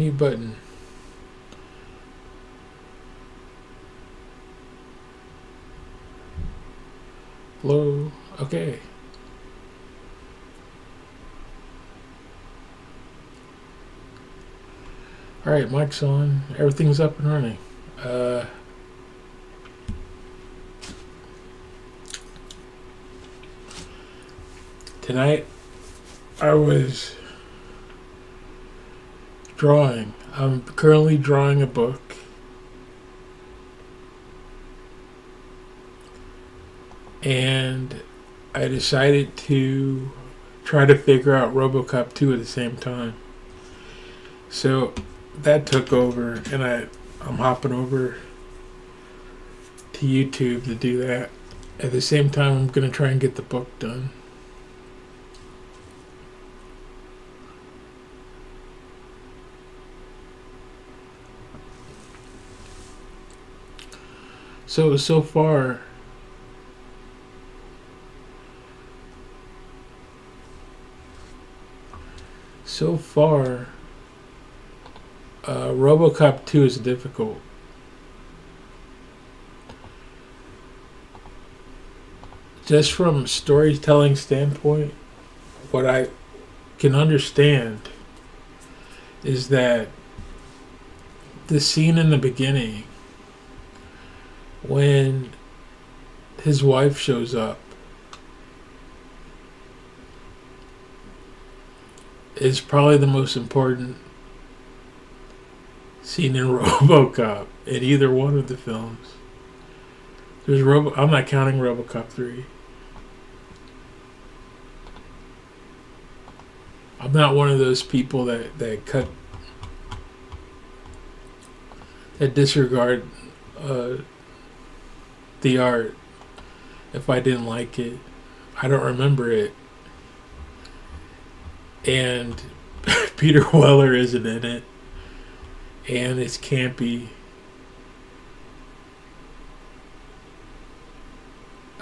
Mute button. Hello. Okay. All right, mic's on. Everything's up and running. Uh, Tonight I was drawing. I'm currently drawing a book, and I decided to try to figure out Robocop 2 at the same time. So that took over, and I'm hopping over to YouTube to do that. At the same time, I'm going to try and get the book done. So far, Robocop 2 is difficult. Just from a storytelling standpoint, what I can understand is that the scene in the beginning when his wife shows up is probably the most important scene in Robocop in either one of the films. I'm not counting Robocop 3. I'm not one of those people that disregard the art if I didn't like it. I don't remember it. And Peter Weller isn't in it. And it's campy.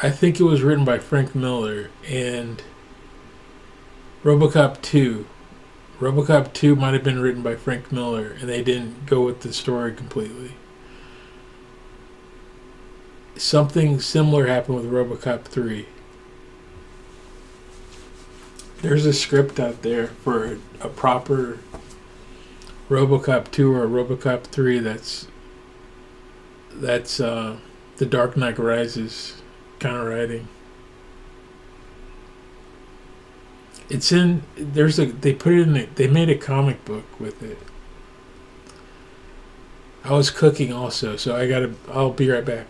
I think it was written by Frank Miller, and Robocop 2. Robocop 2 might have been written by Frank Miller, and they didn't go with the story completely. Something similar happened with Robocop 3. There's a script out there for a proper Robocop 2 or Robocop 3 that's The Dark Knight Rises kind of writing. It's in they put it in they made a comic book with it. I was cooking also, so I'll be right back.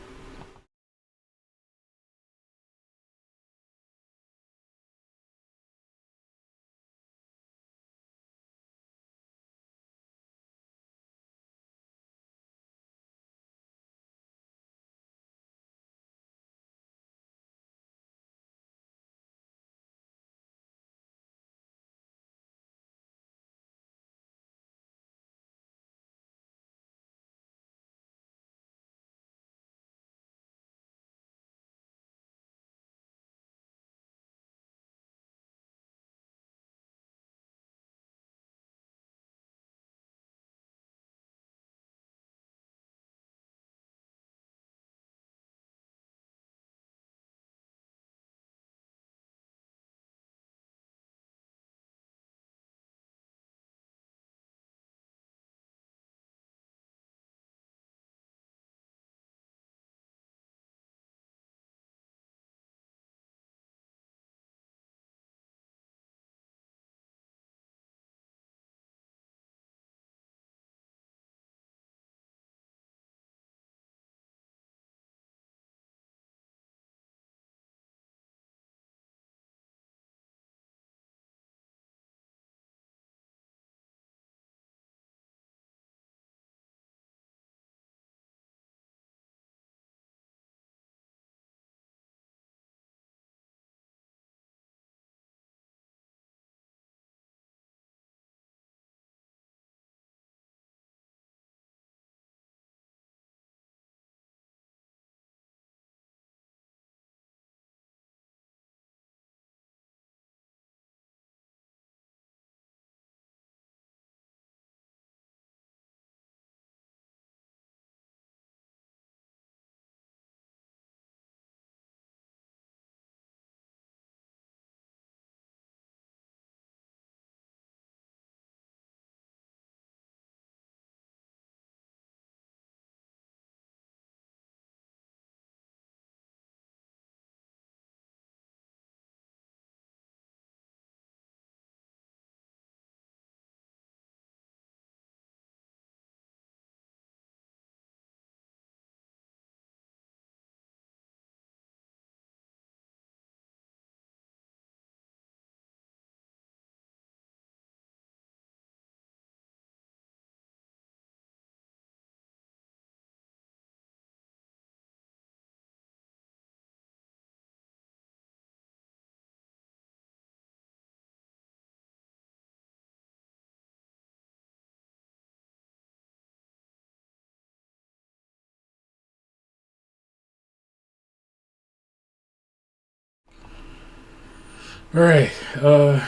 All right. The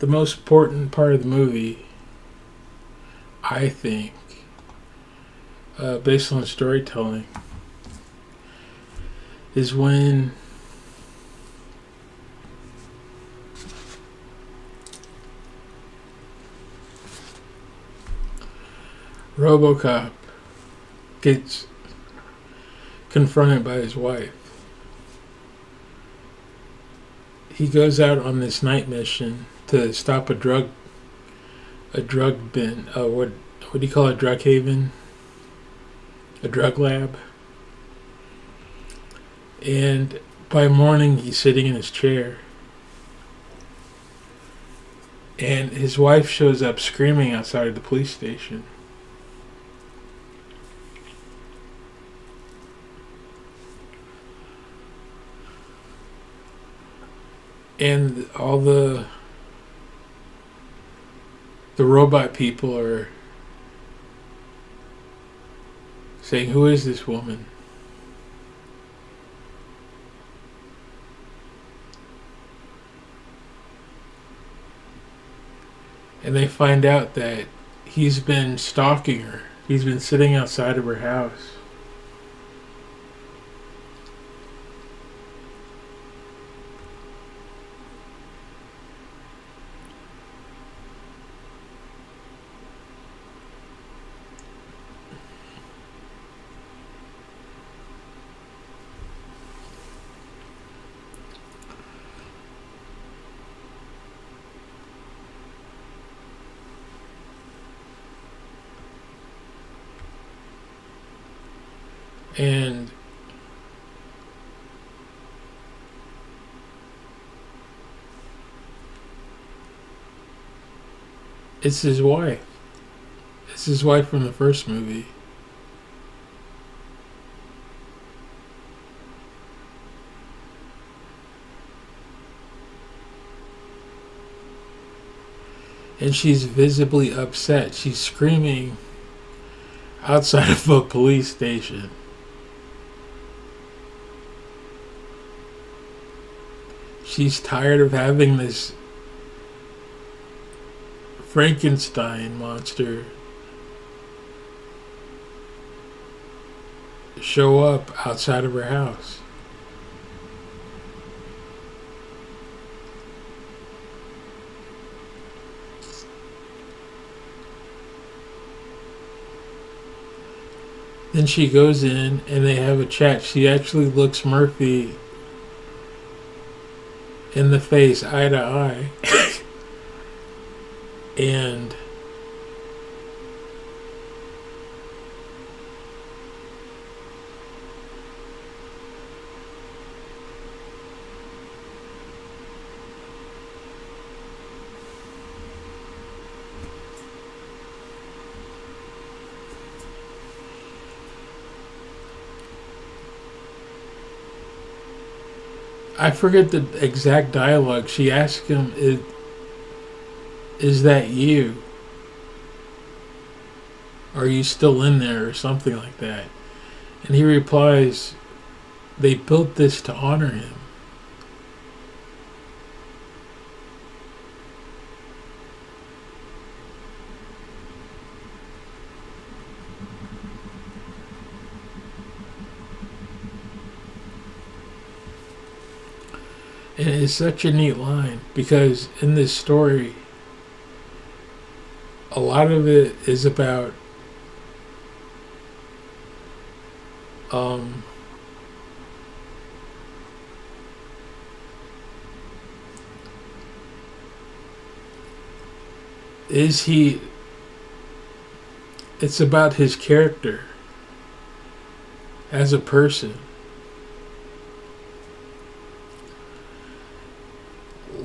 most important part of the movie, I think, based on storytelling, is when Robocop gets confronted by his wife. He goes out on this night mission to stop a drug bin. What do you call it? Drug haven, a drug lab. And by morning, he's sitting in his chair, and his wife shows up screaming outside of the police station. And all the robot people are saying, "Who is this woman?" And they find out that he's been stalking her. He's been sitting outside of her house. And it's his wife. It's his wife from the first movie. And she's visibly upset. She's screaming outside of a police station. She's tired of having this Frankenstein monster show up outside of her house. Then she goes in and they have a chat. She actually looks Murphy in the face, eye to eye. And I forget the exact dialogue. She asked him, is that you? Are you still in there? Or something like that. And he replies, they built this to honor him. And it's such a neat line because in this story, a lot of it is about is he it's about his character as a person.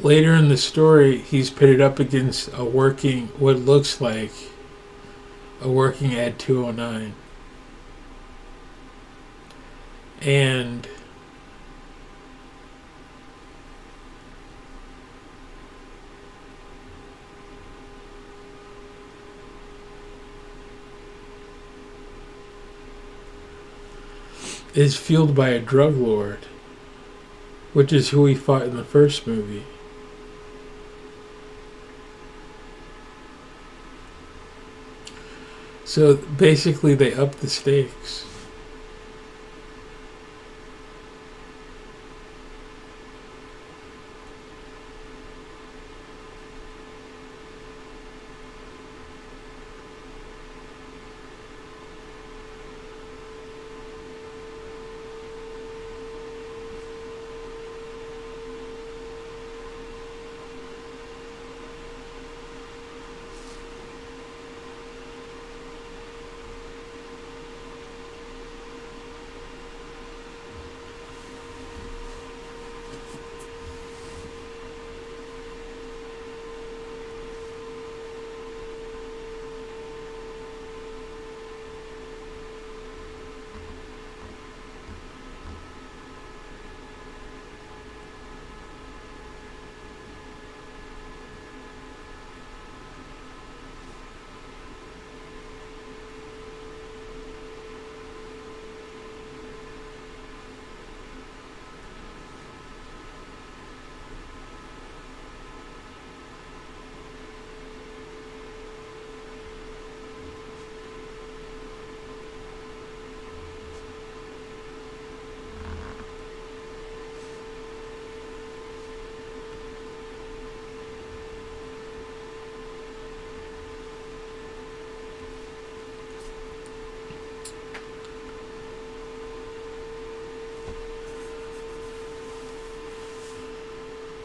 Later in the story, he's pitted up against what looks like a working Ed 209. And is fueled by a drug lord. which is who he fought in the first movie. So basically, they upped the stakes.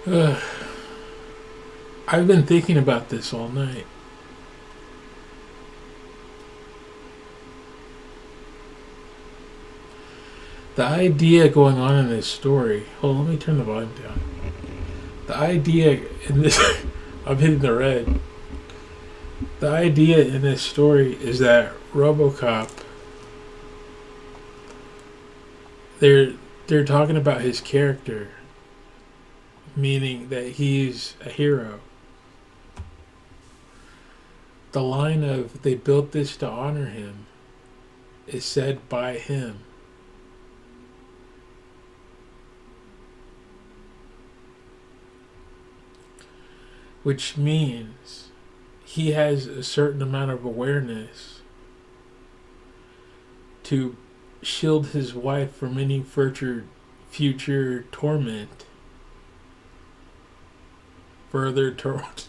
Ugh. I've been thinking about this all night. The idea going on in this story. Hold on, let me turn the volume down. The idea in this. I'm hitting the red. The idea in this story is that Robocop. They're talking about his character, meaning that he's a hero. The line of "they built this to honor him" is said by him. Which means he has a certain amount of awareness to shield his wife from any future torment, further torment.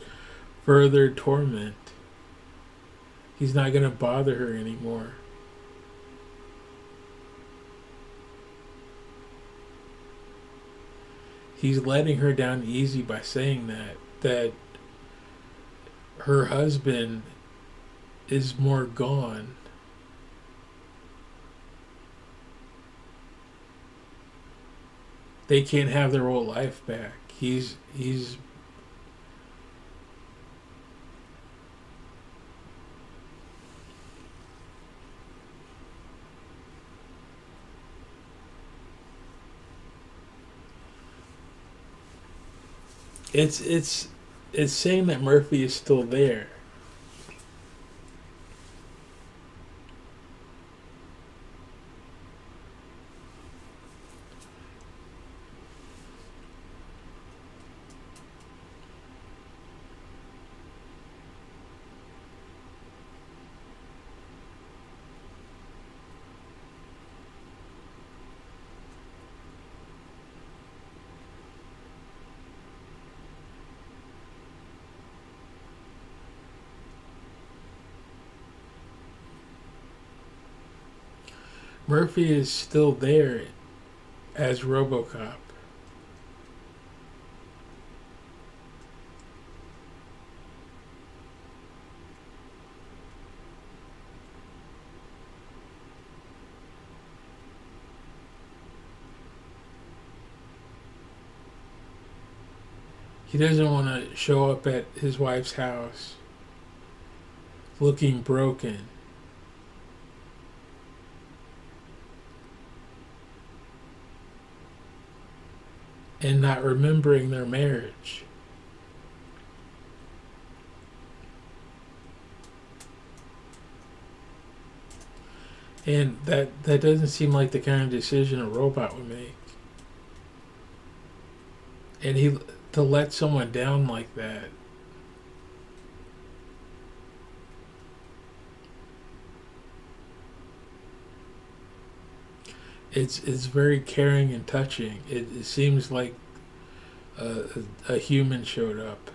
He's not going to bother her anymore. He's letting her down easy by saying that her husband is more gone. They can't have their old life back. He's it's saying that Murphy is still there. Murphy is still there as Robocop. He doesn't want to show up at his wife's house looking broken. And not remembering their marriage. And that doesn't seem like the kind of decision a robot would make. And he to let someone down like that, it's very caring and touching. It seems like a human showed up.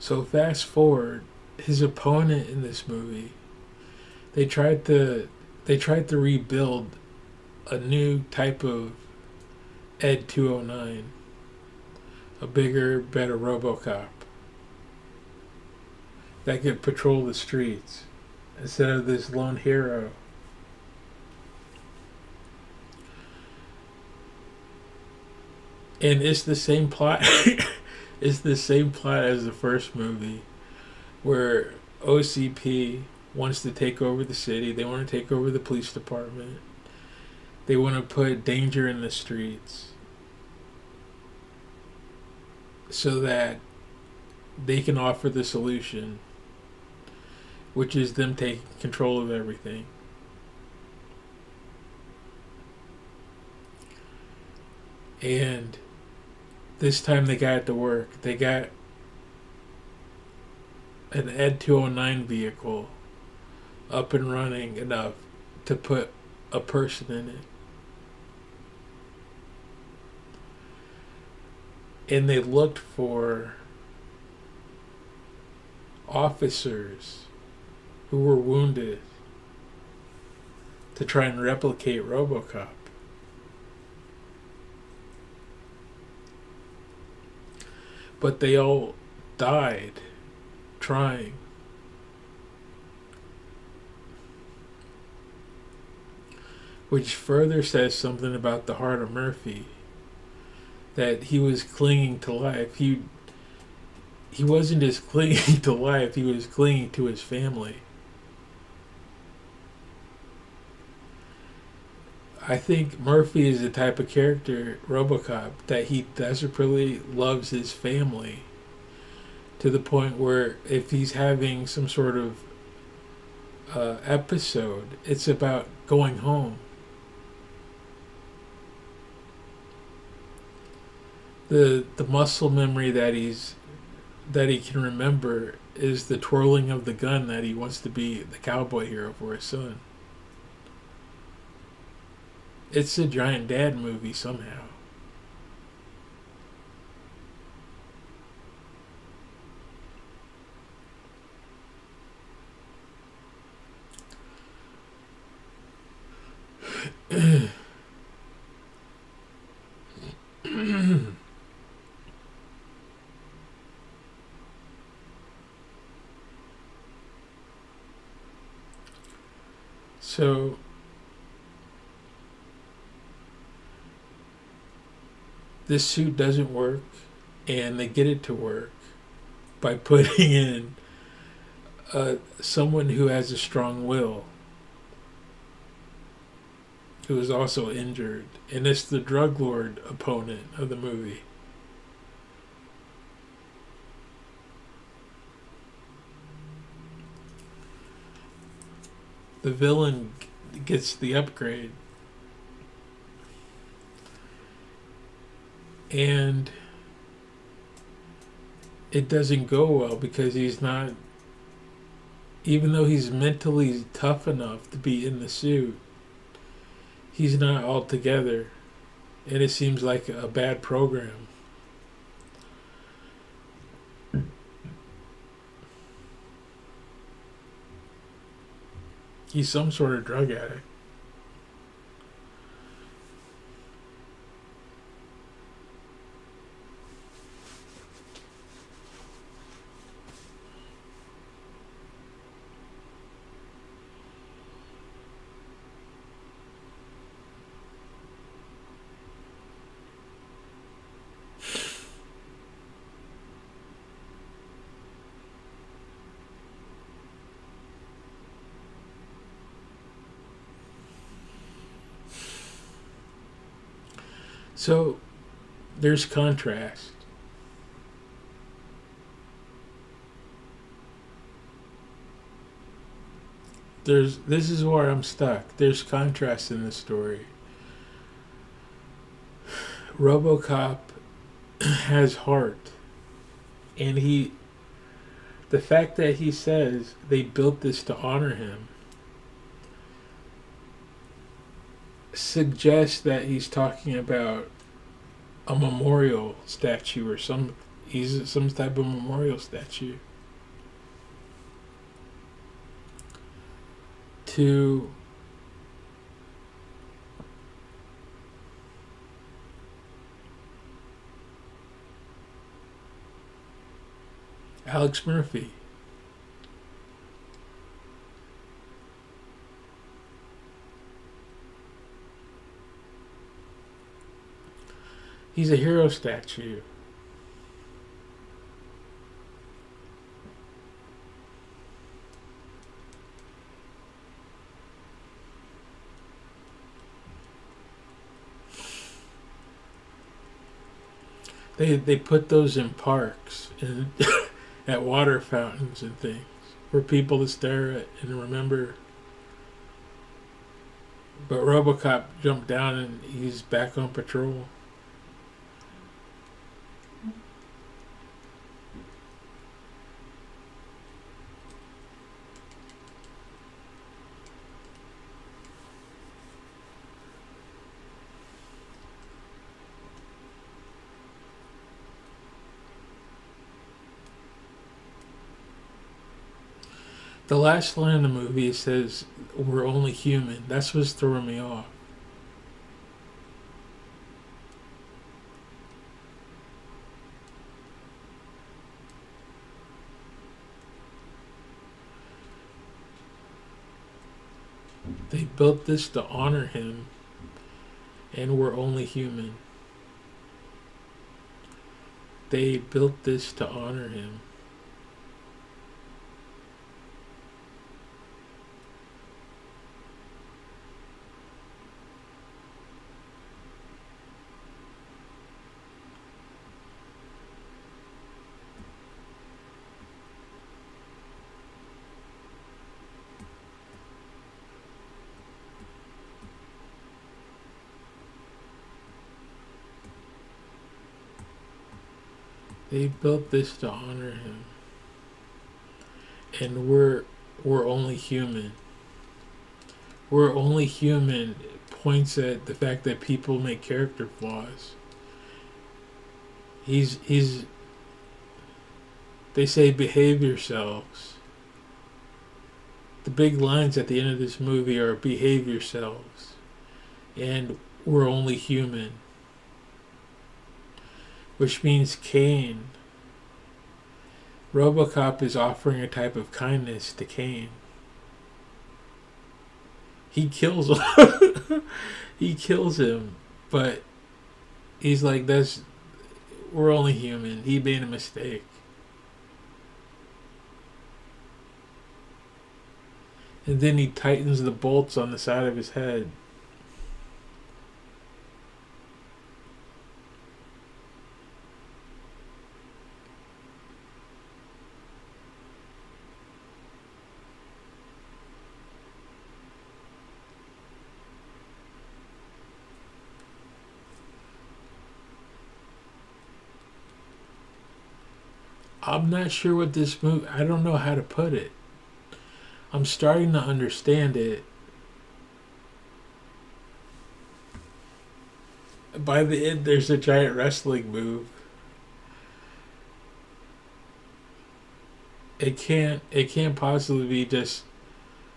So fast forward, his opponent in this movie, they tried to they tried to rebuild a new type of Ed 209, a bigger, better Robocop that could patrol the streets instead of this lone hero. And it's the same plot. It's the same plot as the first movie, where OCP wants to take over the city. They want to take over the police department. They want to put danger in the streets so that they can offer the solution, which is them taking control of everything. And this time they got it to work. They got an Ed 209 vehicle up and running enough to put a person in it. And they looked for officers who were wounded to try and replicate Robocop. But they all died trying. Which further says something about the heart of Murphy. That he was clinging to life. He wasn't just clinging to life, he was clinging to his family. I think Murphy is the type of character, Robocop, that he desperately loves his family to the point where if he's having some sort of episode, it's about going home. The muscle memory that he can remember is the twirling of the gun that he wants to be the cowboy hero for his son. It's a giant dad movie somehow. So this suit doesn't work, and they get it to work by putting in someone who has a strong will, who is also injured, and it's the drug lord opponent of the movie. The villain gets the upgrade, and it doesn't go well because he's not, even though he's mentally tough enough to be in the suit, he's not all together, and it seems like a bad program. He's some sort of drug addict. So there's contrast. This is where I'm stuck. There's contrast in the story. RoboCop has heart, and the fact that he says they built this to honor him suggests that he's talking about a memorial statue or he's some type of memorial statue to Alex Murphy. He's a hero statue. They put those in parks and at water fountains and things for people to stare at and remember. But RoboCop jumped down and he's back on patrol. The last line of the movie says, "We're only human." That's what's throwing me off. They built this to honor him, and we're only human. They built this to honor him. They built this to honor him, and we're only human. We're only human points at the fact that people make character flaws. He's they say behave yourselves. The big lines at the end of this movie are behave yourselves, and we're only human. Which means Kane. Robocop is offering a type of kindness to Kane. He kills him. He kills him, but he's like, we're only human. He made a mistake. And then he tightens the bolts on the side of his head. I'm not sure what this movie, I don't know how to put it. I'm starting to understand it. By the end, there's a giant wrestling move. It can't possibly be just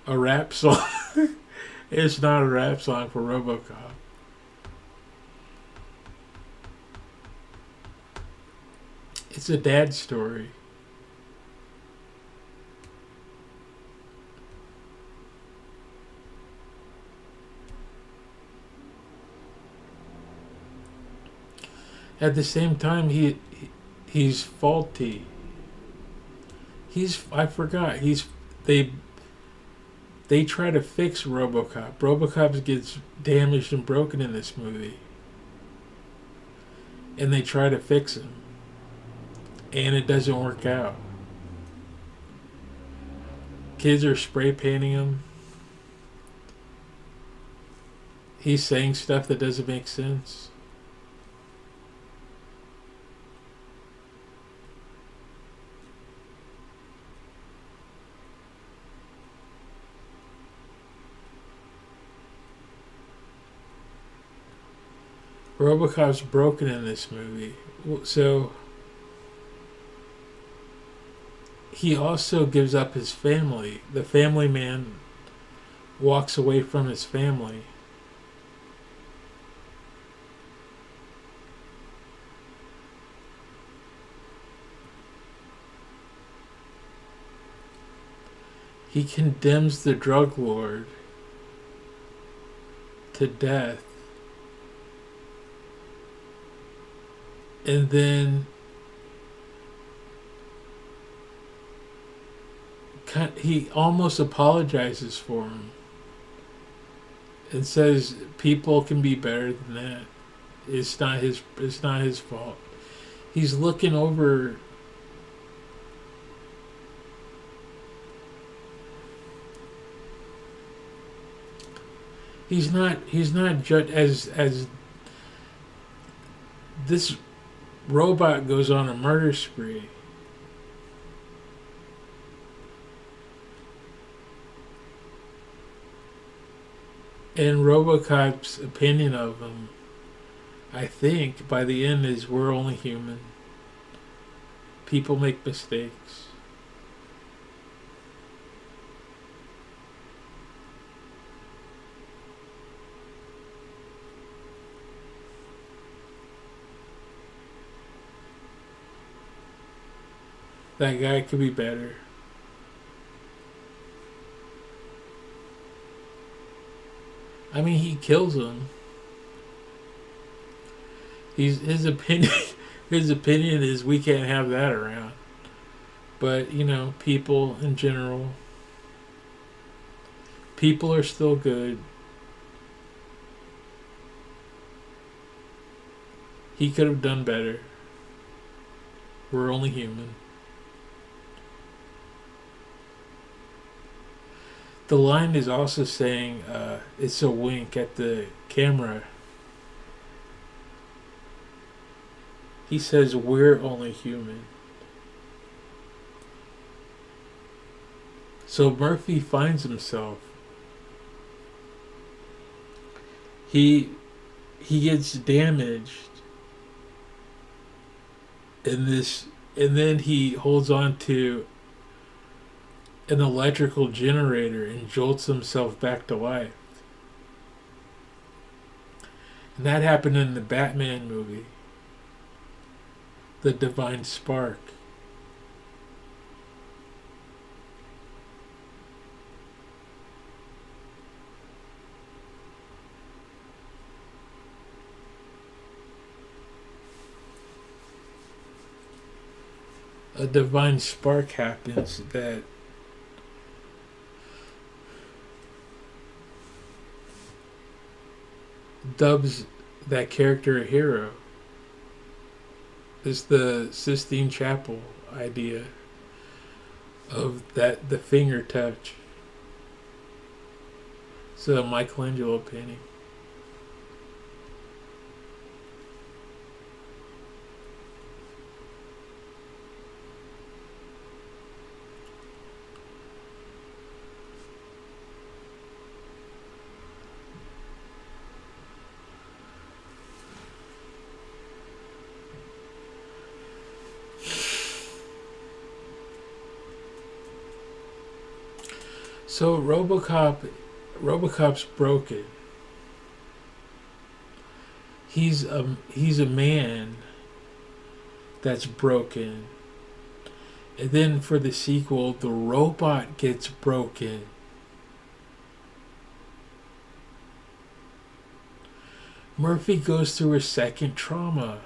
a rap song. It's not a rap song for RoboCop. It's a dad story. At the same time, he's faulty. I forgot. They try to fix RoboCop. RoboCop gets damaged and broken in this movie. and they try to fix him, and it doesn't work out. Kids are spray painting him. He's saying stuff that doesn't make sense. Robocop's broken in this movie. So he also gives up his family. The family man walks away from his family. He condemns the drug lord to death. And then he almost apologizes for him and says people can be better than that. It's not his fault. He's looking over. He's not judged as this robot goes on a murder spree. And Robocop's opinion of him, I think, by the end is we're only human. People make mistakes. That guy could be better. I mean, he kills him. His opinion. His opinion is we can't have that around. But people in general, people are still good. He could have done better. We're only human. The line is also saying it's a wink at the camera. He says we're only human. So Murphy finds himself. He gets damaged in this, and then he holds on to an electrical generator and jolts himself back to life. And that happened in the Batman movie, The Divine Spark. A divine spark happens that dubs that character a hero. It's the Sistine Chapel idea of that the finger touch. It's a Michelangelo painting. So Robocop's broken. He's a man that's broken. And then for the sequel, the robot gets broken. Murphy goes through a second trauma.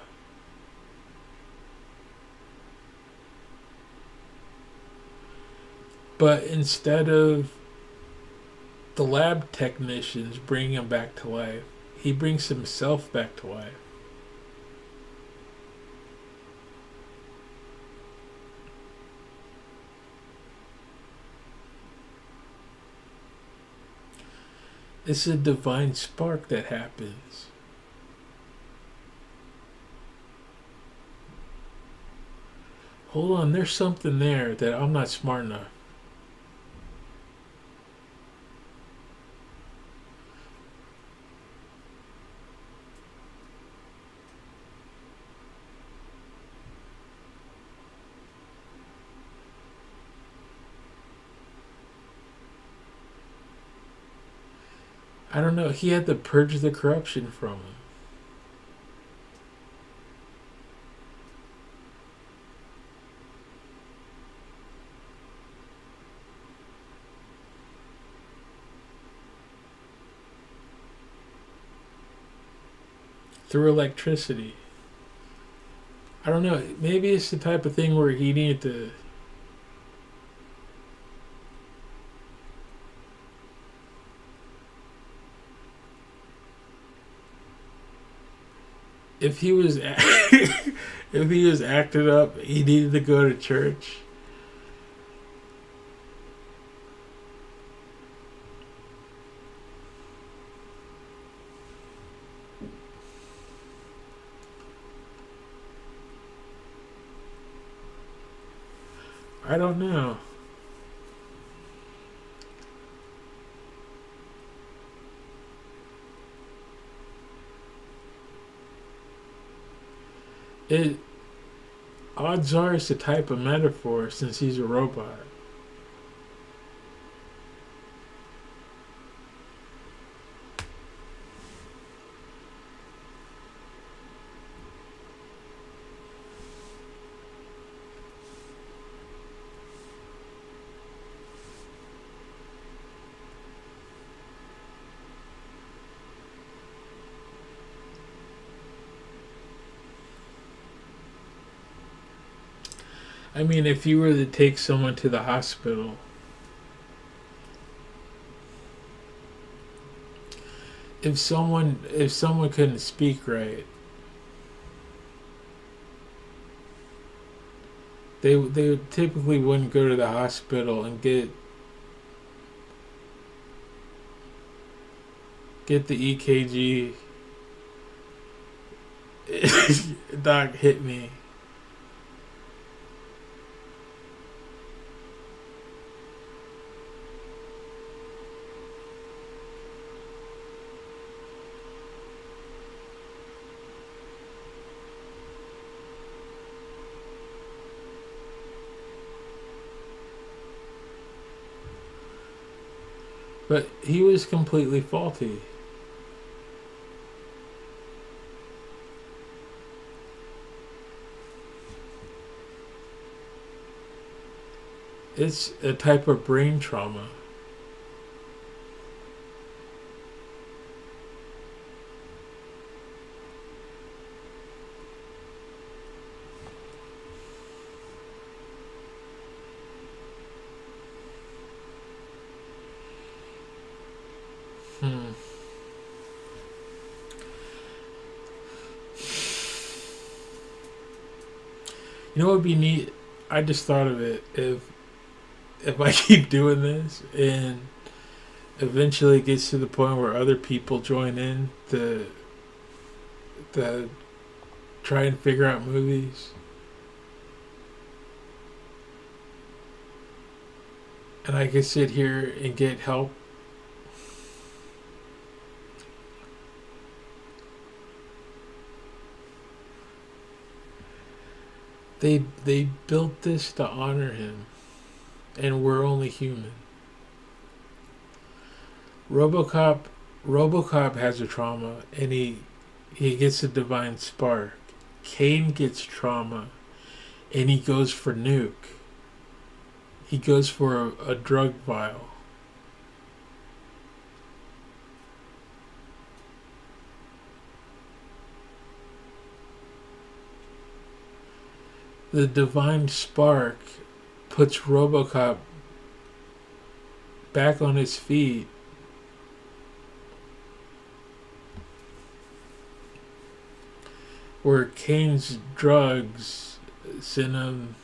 But instead of the lab technicians bringing him back to life, he brings himself back to life. It's a divine spark that happens. Hold on, there's something there that I'm not smart enough. I don't know. He had to purge the corruption from him. Through electricity. I don't know. Maybe it's the type of thing where he needed to. If he was, if he was acted up, he needed to go to church. I don't know. It odds are it's a type of metaphor since he's a robot. I mean, if you were to take someone to the hospital, if someone couldn't speak right, they typically wouldn't go to the hospital and get the EKG. Doc hit me. But he was completely faulty. It's a type of brain trauma. Hmm. You know what would be neat? I just thought of it. If I keep doing this and eventually it gets to the point where other people join in to try and figure out movies, and I could sit here and get help. They built this to honor him, and we're only human. RoboCop RoboCop has a trauma, and he gets a divine spark. Kane gets trauma, and he goes for nuke. He goes for a drug vial. The divine spark puts RoboCop back on his feet. Where Kane's drugs sent him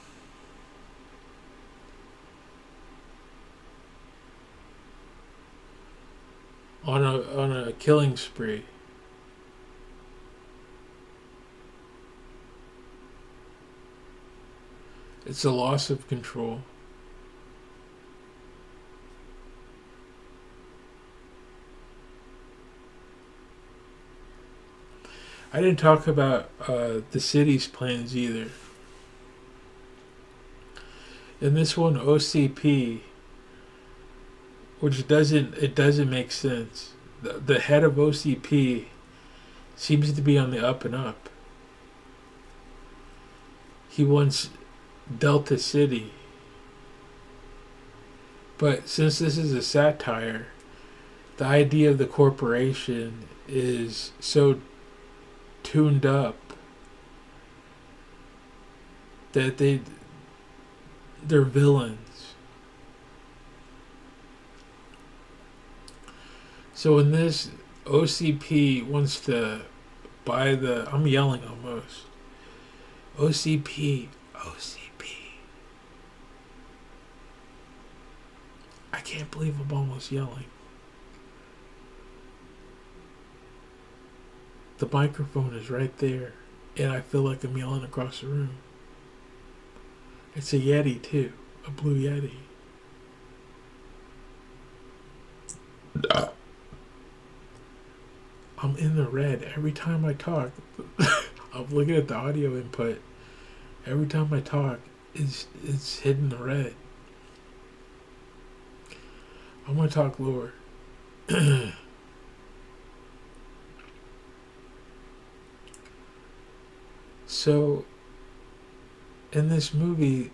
on a killing spree. It's a loss of control. I didn't talk about the city's plans either. In this one, OCP, which doesn't make sense. The head of OCP seems to be on the up and up. He wants Delta City. But since this is a satire, the idea of the corporation is so tuned up that they're villains. So in this, OCP wants to buy the... I'm yelling almost. OCP. I can't believe I'm almost yelling. The microphone is right there, and I feel like I'm yelling across the room. It's a Yeti, too. A blue Yeti. I'm in the red every time I talk. I'm looking at the audio input. Every time I talk, it's hitting the red. I'm going to talk lower. So, in this movie,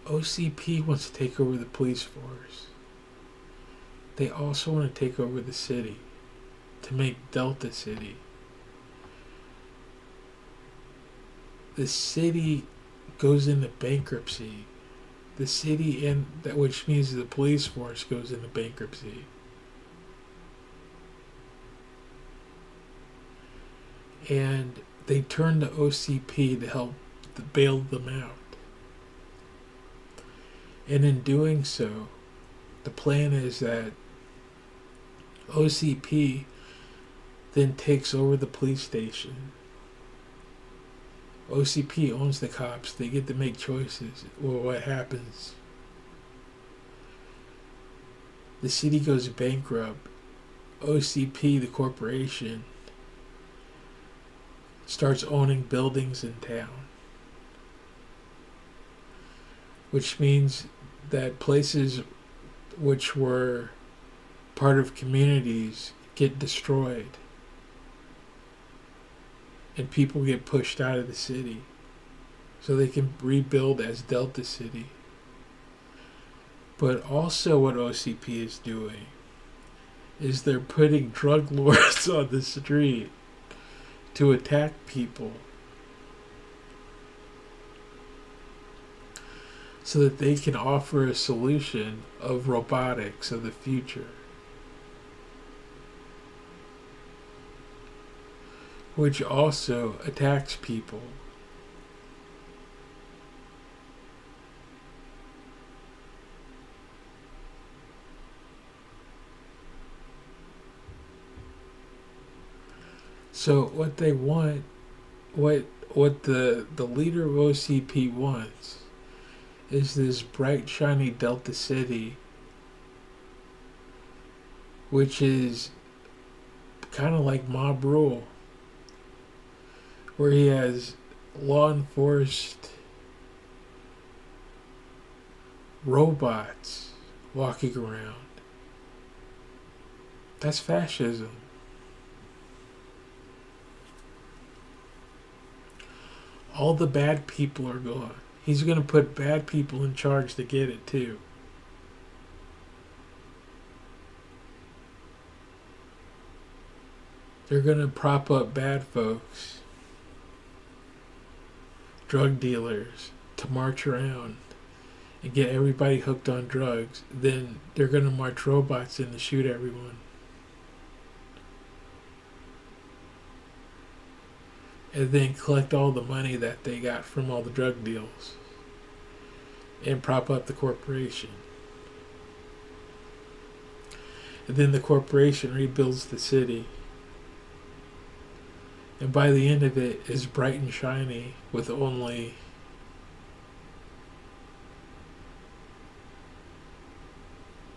OCP wants to take over the police force. They also want to take over the city to make Delta City. The city goes into bankruptcy. The city, and that, which means the police force goes into bankruptcy. And they turn to OCP to help bail them out. And in doing so, the plan is that OCP then takes over the police station. OCP owns the cops. They get to make choices. Well, what happens? The city goes bankrupt. OCP, the corporation, starts owning buildings in town. Which means that places which were part of communities get destroyed. And people get pushed out of the city so they can rebuild as Delta City. But also what OCP is doing is they're putting drug lords on the street to attack people so that they can offer a solution of robotics of the future, which also attacks people. So what they want, what the leader of OCP wants, is this bright, shiny Delta City, which is kind of like mob rule, where he has law enforced robots walking around. That's fascism. All the bad people are gone. He's going to put bad people in charge to get it too. They're going to prop up bad folks, drug dealers, to march around and get everybody hooked on drugs. Then they're going to march robots in to shoot everyone. And then collect all the money that they got from all the drug deals and prop up the corporation. And then the corporation rebuilds the city. And by the end of it, is bright and shiny with only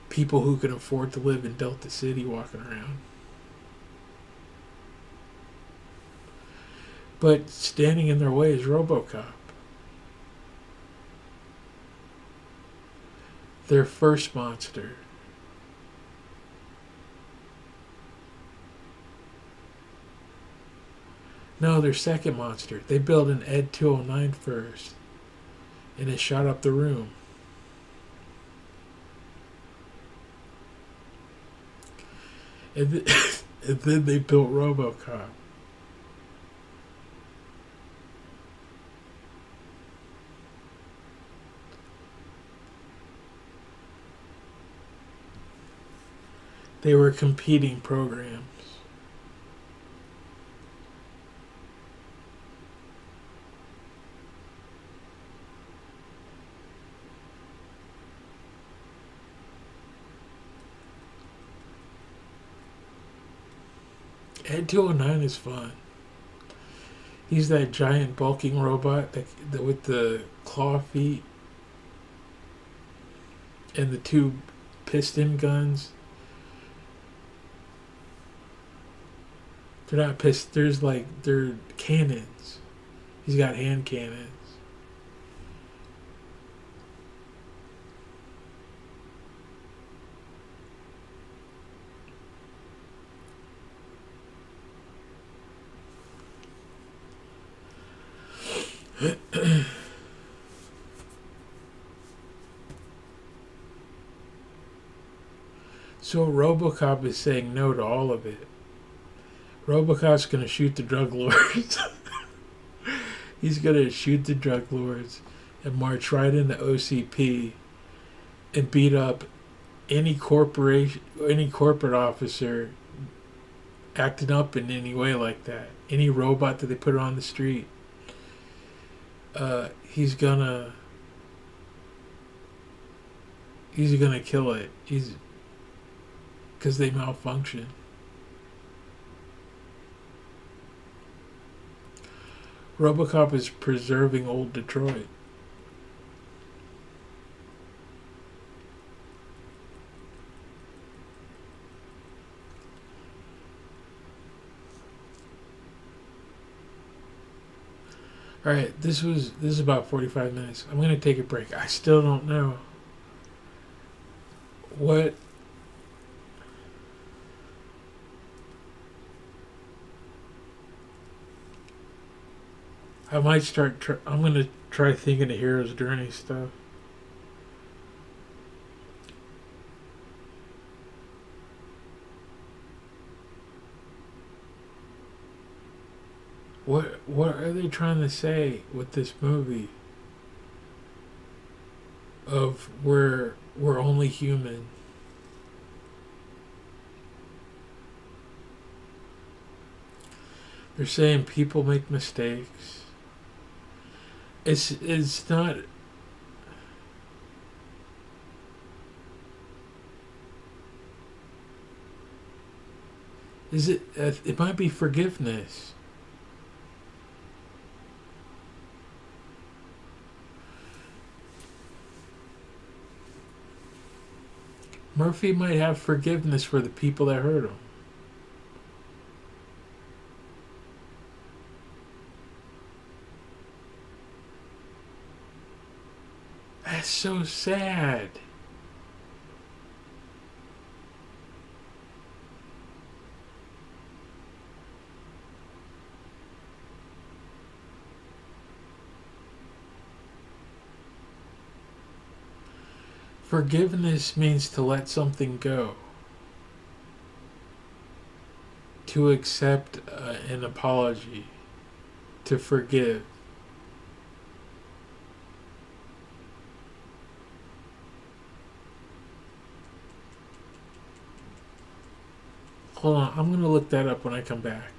people who can afford to live in Delta City walking around. But standing in their way is Robocop. Their first monster. No, their second monster. They built an Ed 209 first, and it shot up the room. And, and then they built Robocop. They were competing programs. Ed 209 is fun. He's that giant bulking robot that with the claw feet and the two piston guns. They're not pistons. They're cannons. He's got hand cannons. So Robocop is saying no to all of it. Robocop's gonna shoot the drug lords. He's gonna shoot the drug lords and march right into OCP and beat up any corporate officer acting up in any way like that. Any robot that they put on the street. He's gonna kill it. Because they malfunction. Robocop is preserving old Detroit. All right, this is about 45 minutes. I'm gonna take a break. I still don't know what I might start. I'm gonna try thinking of hero's journey stuff. What are they trying to say with this movie? Of we're only human. They're saying people make mistakes. It's not. Is it? It might be forgiveness. Murphy might have forgiveness for the people that hurt him. That's so sad. Forgiveness means to let something go. To accept an apology. To forgive. Hold on, I'm going to look that up when I come back.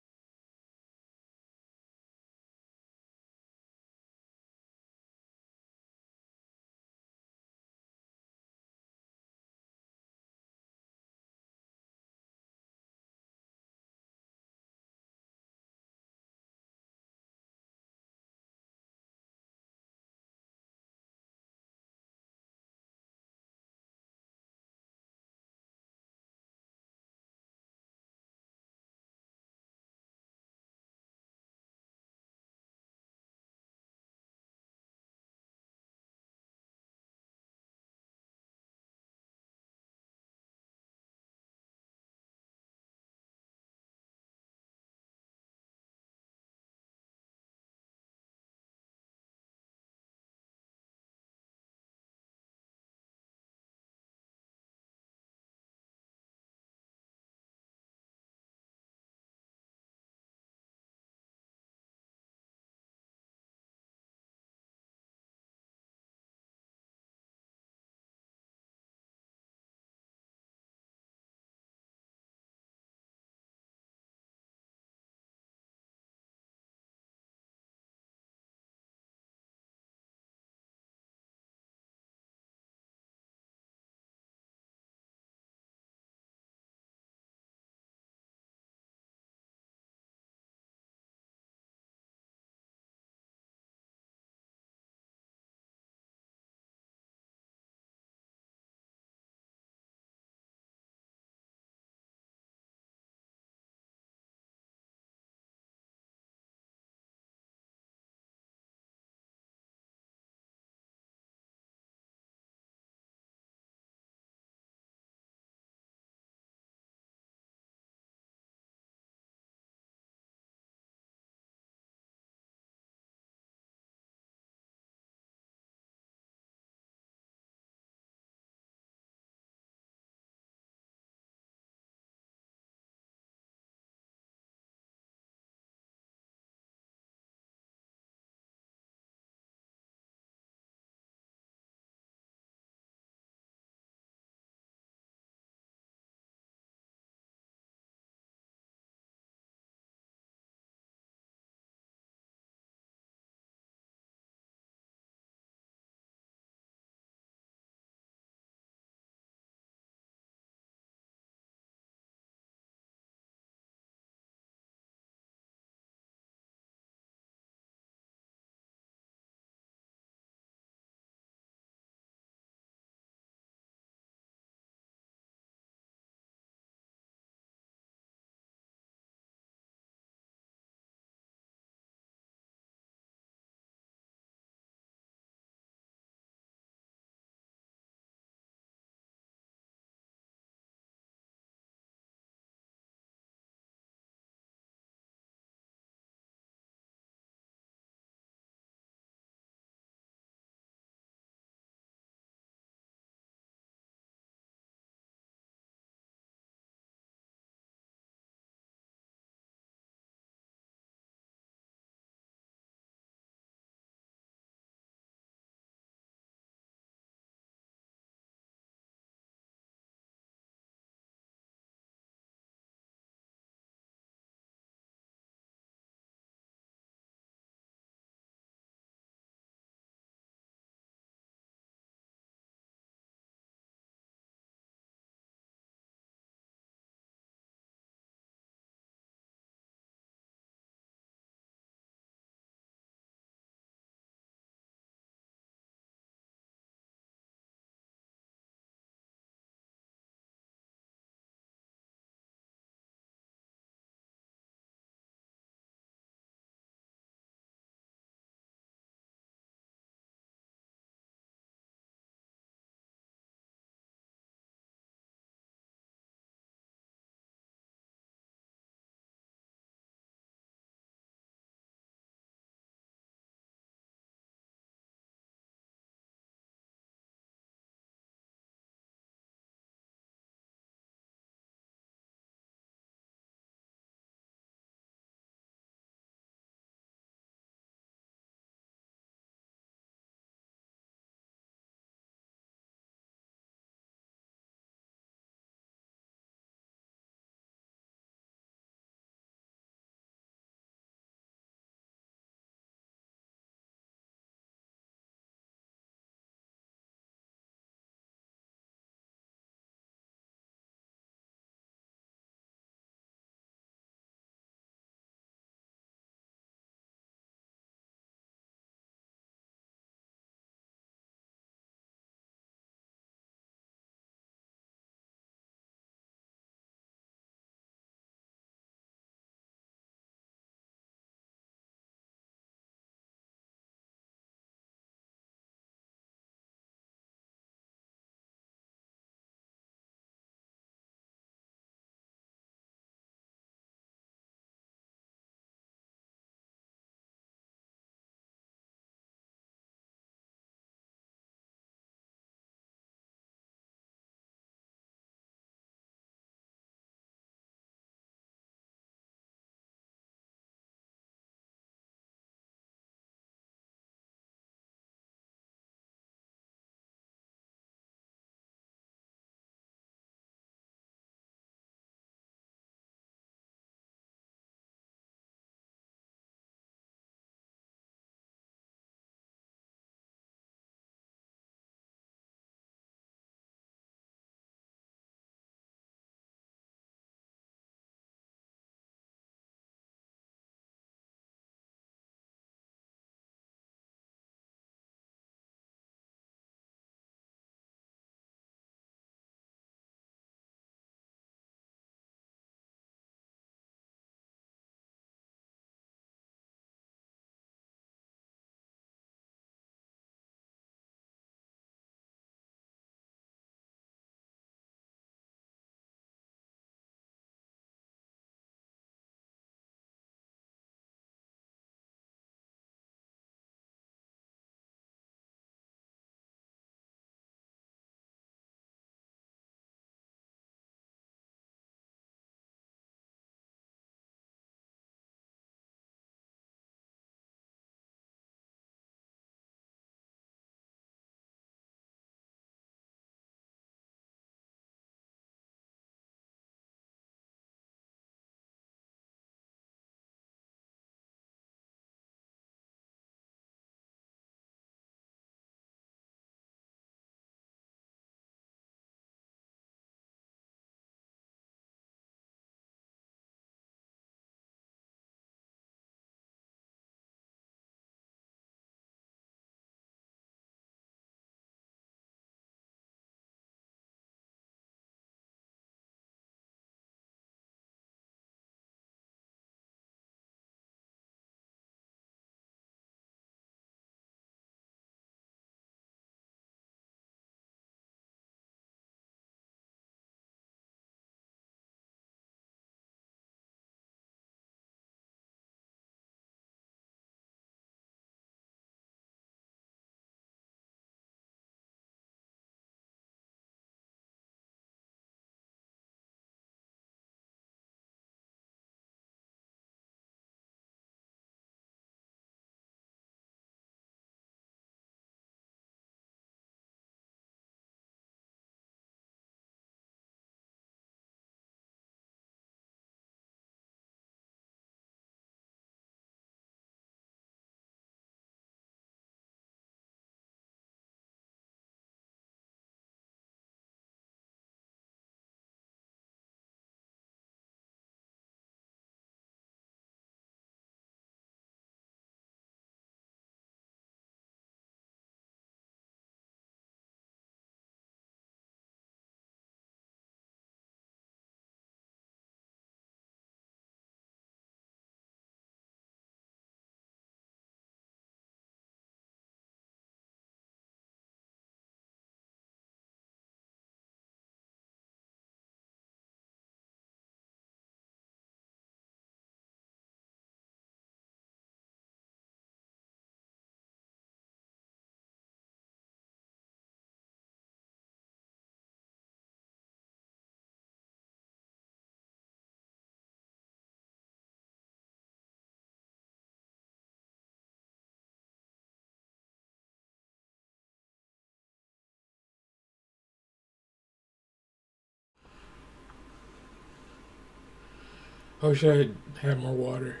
I wish I had more water.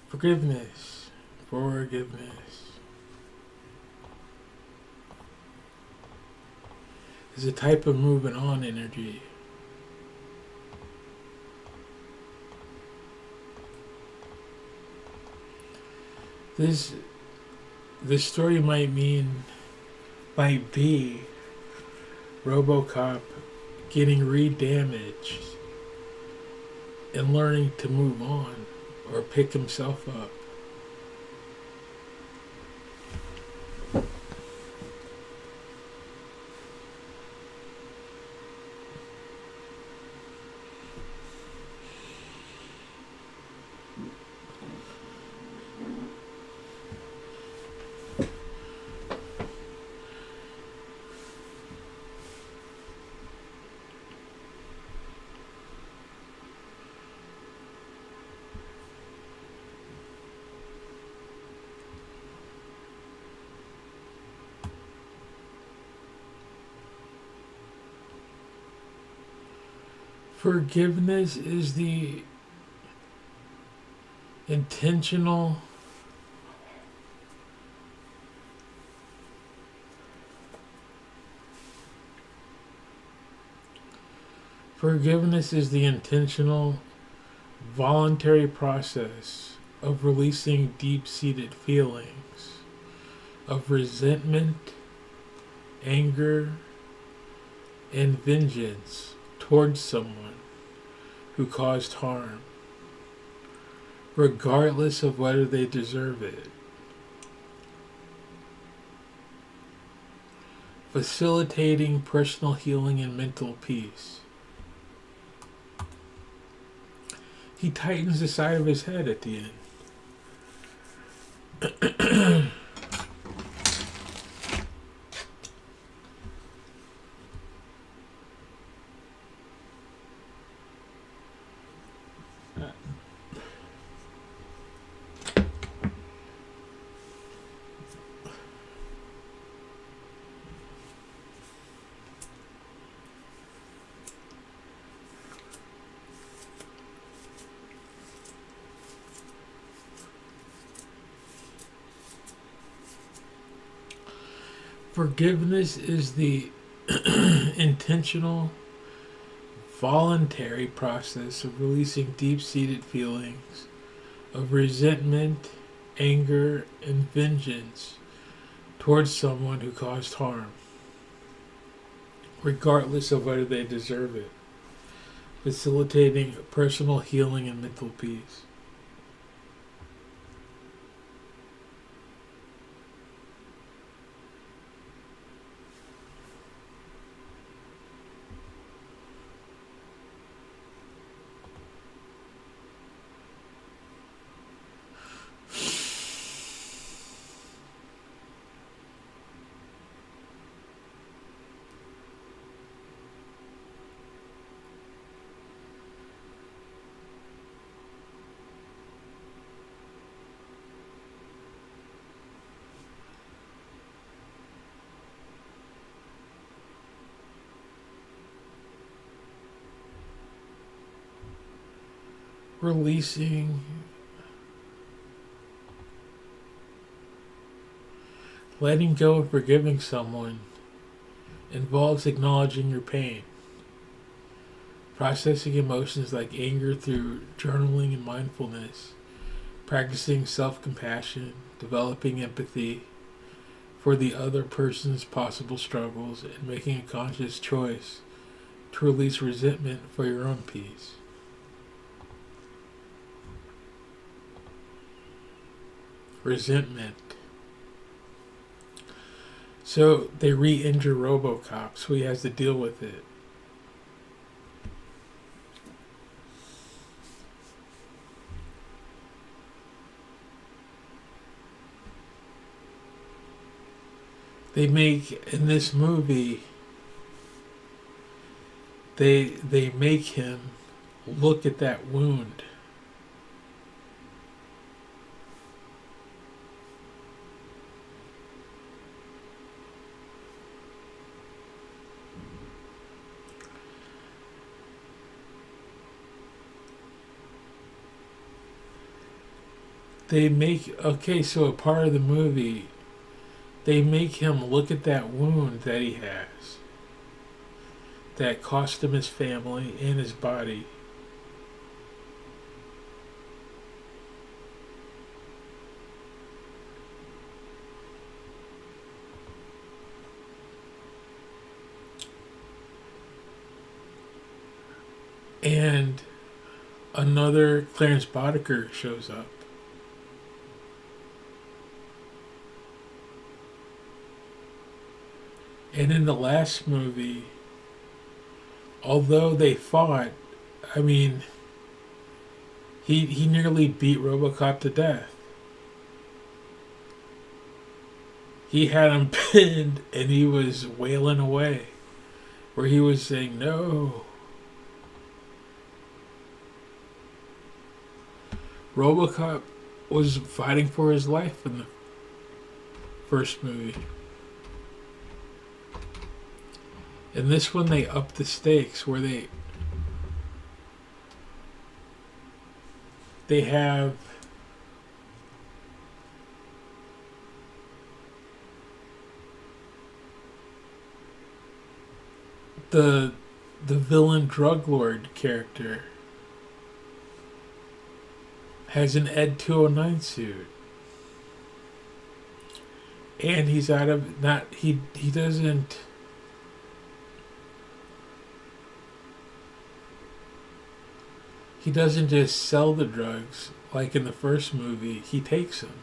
Forgiveness. Forgiveness is a type of moving on energy. This this story might be Robocop getting re-damaged and learning to move on or pick himself up. Forgiveness is the intentional Forgiveness is the intentional, voluntary process of releasing deep-seated feelings of resentment, anger, and vengeance towards someone who caused harm, regardless of whether they deserve it. facilitating personal healing and mental peace. He tightens the side of his head at the end. Forgiveness is the intentional, voluntary process of releasing deep seated feelings of resentment, anger, and vengeance towards someone who caused harm, regardless of whether they deserve it, facilitating personal healing and mental peace. Releasing, letting go and forgiving someone involves acknowledging your pain, processing emotions like anger through journaling and mindfulness, practicing self-compassion, developing empathy for the other person's possible struggles, and making a conscious choice to release resentment for your own peace. Resentment. So they re-injure Robocop, so he has to deal with it. They make, in this movie, they make him look at that wound. They make, okay, so a part of the movie, they make him look at that wound that he has that cost him his family and his body. And another Clarence Boddicker shows up. And in the last movie, although they fought, I mean, he nearly beat Robocop to death. He had him pinned and he was wailing away, where he was saying, no. Robocop was fighting for his life in the first movie. In this one, they upped the stakes, where they have the villain drug lord character has an Ed 209 suit, and he's out of not he doesn't. He doesn't just sell the drugs like in the first movie, he takes them.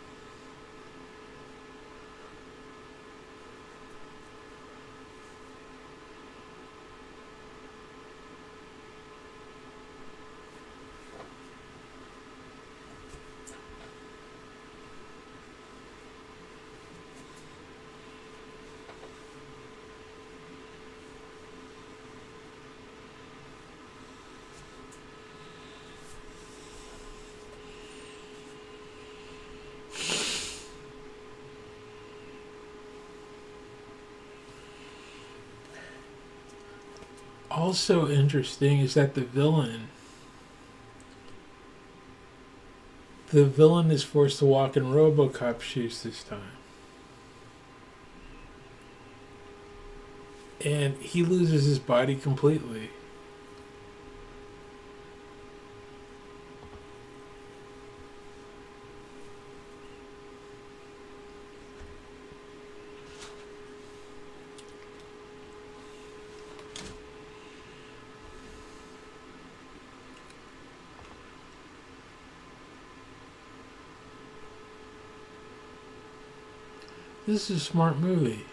also interesting is that the villain is forced to walk in Robocop shoes this time. And he loses his body completely. This is a smart movie.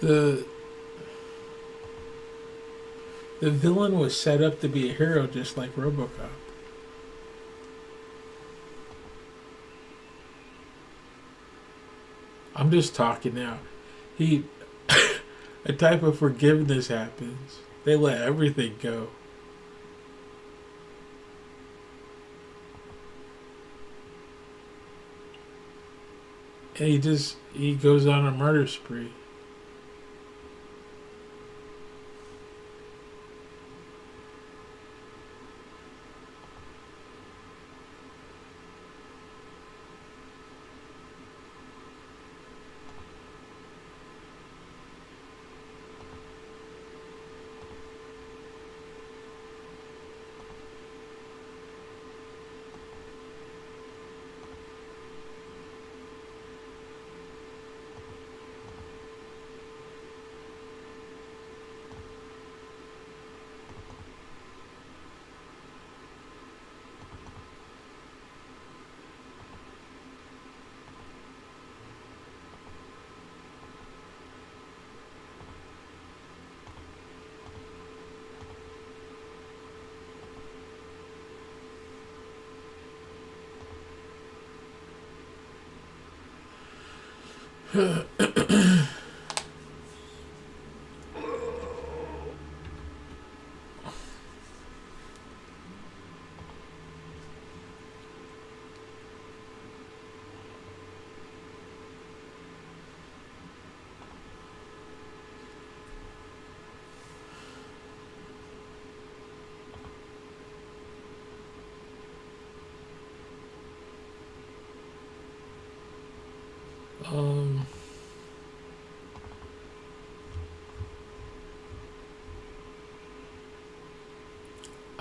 The the villain was set up to be a hero just like Robocop. I'm just talking now. He a type of forgiveness happens. They let everything go. And he goes on a murder spree.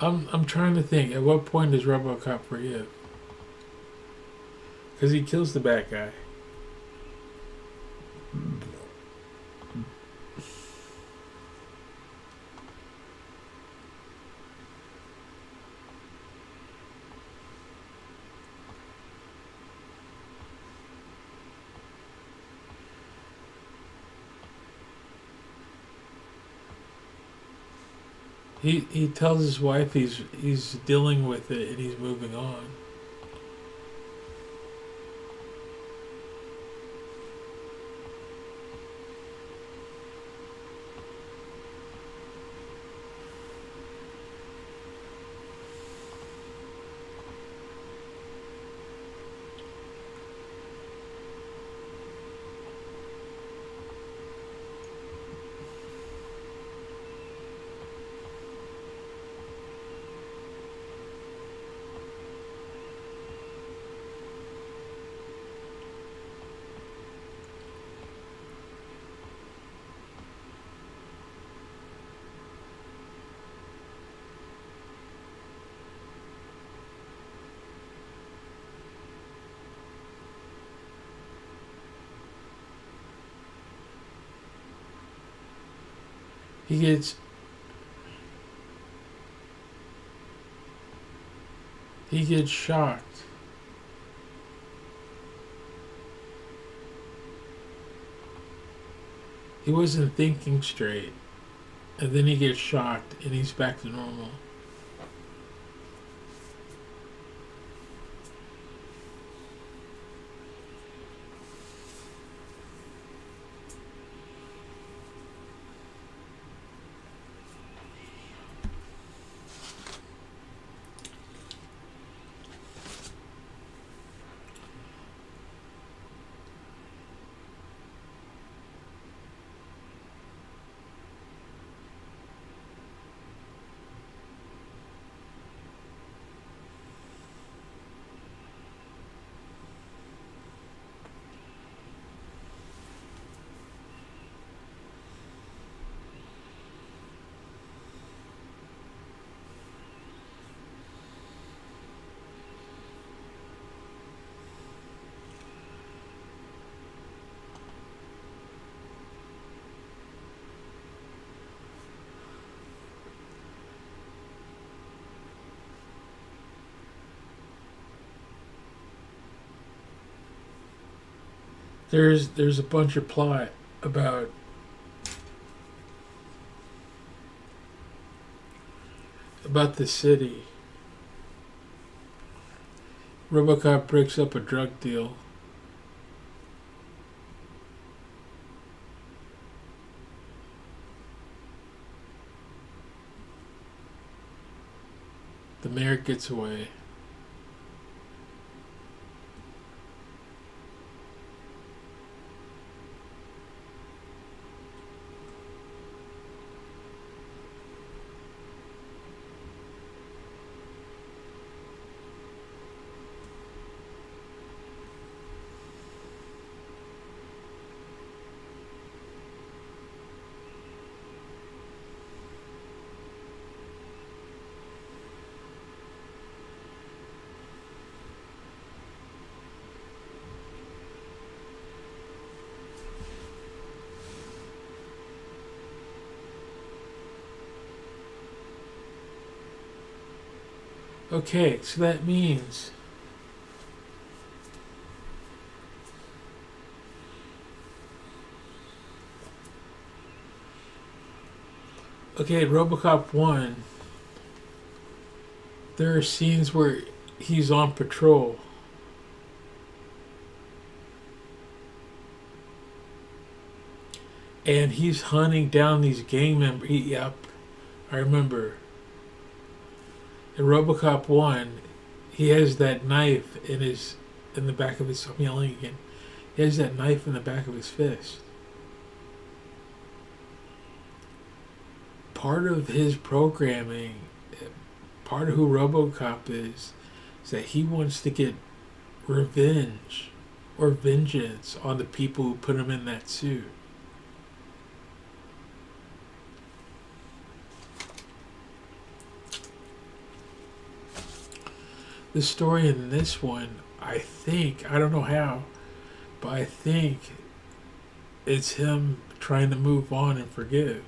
Um, I'm trying to think. At what point does RoboCop forgive? Because he kills the bad guy. He tells his wife he's dealing with it and he's moving on. He gets he gets shocked. He wasn't thinking straight, and then he gets shocked, and he's back to normal. There's a bunch of plot about the city. Robocop breaks up a drug deal. The mayor gets away. Okay, so that means Robocop 1, there are scenes where he's on patrol. And he's hunting down these gang members. Yep, I remember. In Robocop 1, he has that knife in the back of his. I'm yelling again. He has that knife in the back of his fist. Part of his programming, part of who Robocop is that he wants to get revenge or vengeance on the people who put him in that suit. The story in this one, I don't know how, but I think it's him trying to move on and forgive.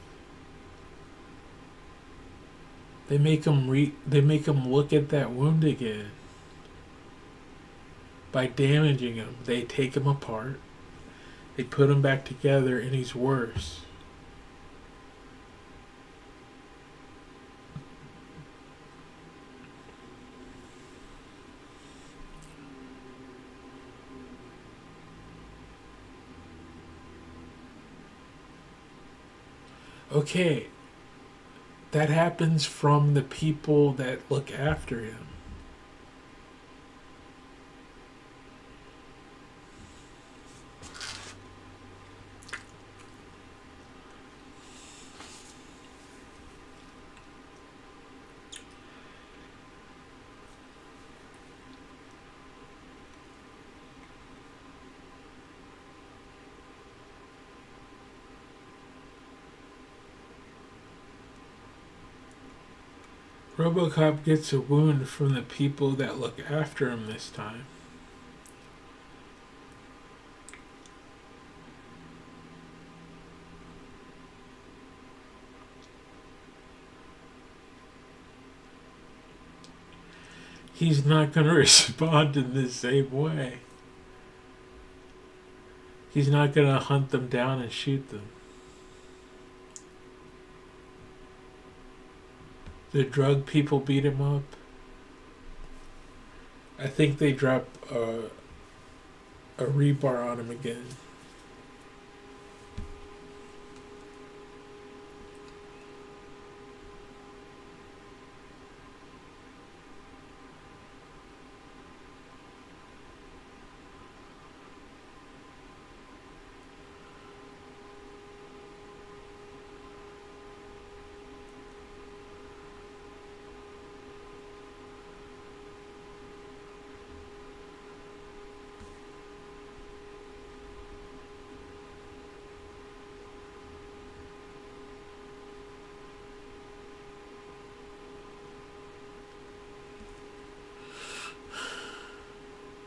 They make him look at that wound again. By damaging him, they take him apart. They put him back together, and he's worse. Okay, that happens from the people that look after him. Robocop gets a wound from the people that look after him this time. he's not going to respond in the same way. He's not going to hunt them down and shoot them. The drug people beat him up. I think they drop a rebar on him again.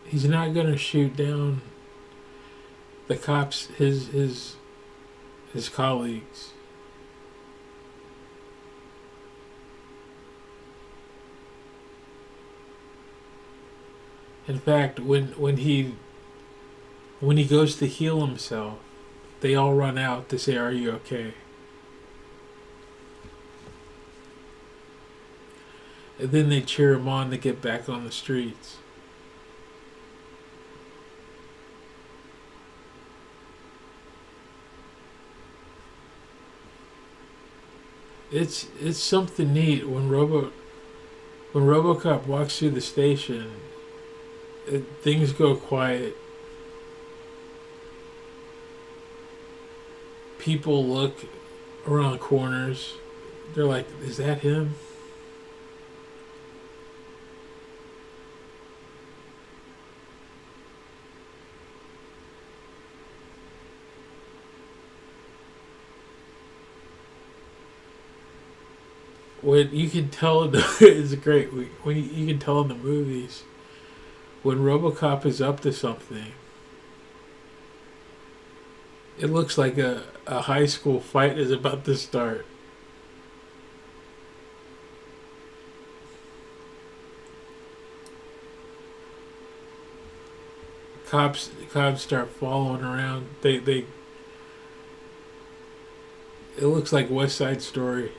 He's not gonna shoot down the cops, his colleagues. In fact, when he goes to heal himself, they all run out to say, "Are you okay?" And then they cheer him on to get back on the streets. It's something neat when Robocop walks through the station. Things go quiet. People look around corners. They're like, "Is that him?" When you can tell, it's great. When you can tell in the movies when RoboCop is up to something. It looks like a high school fight is about to start. Cops start following around. It looks like West Side Story.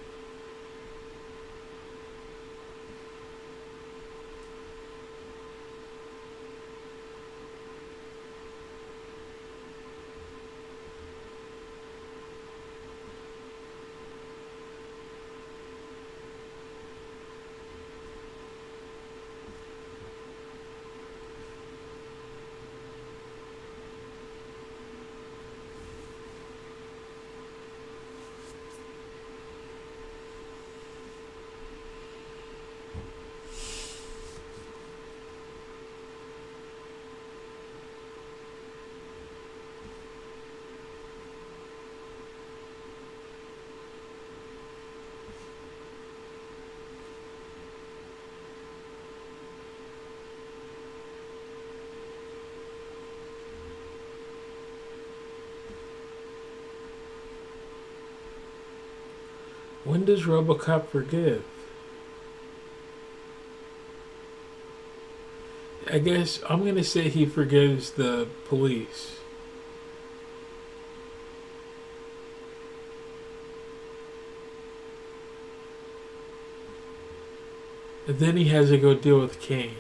When does RoboCop forgive? I guess I'm gonna say he forgives the police. And then he has to go deal with Kane.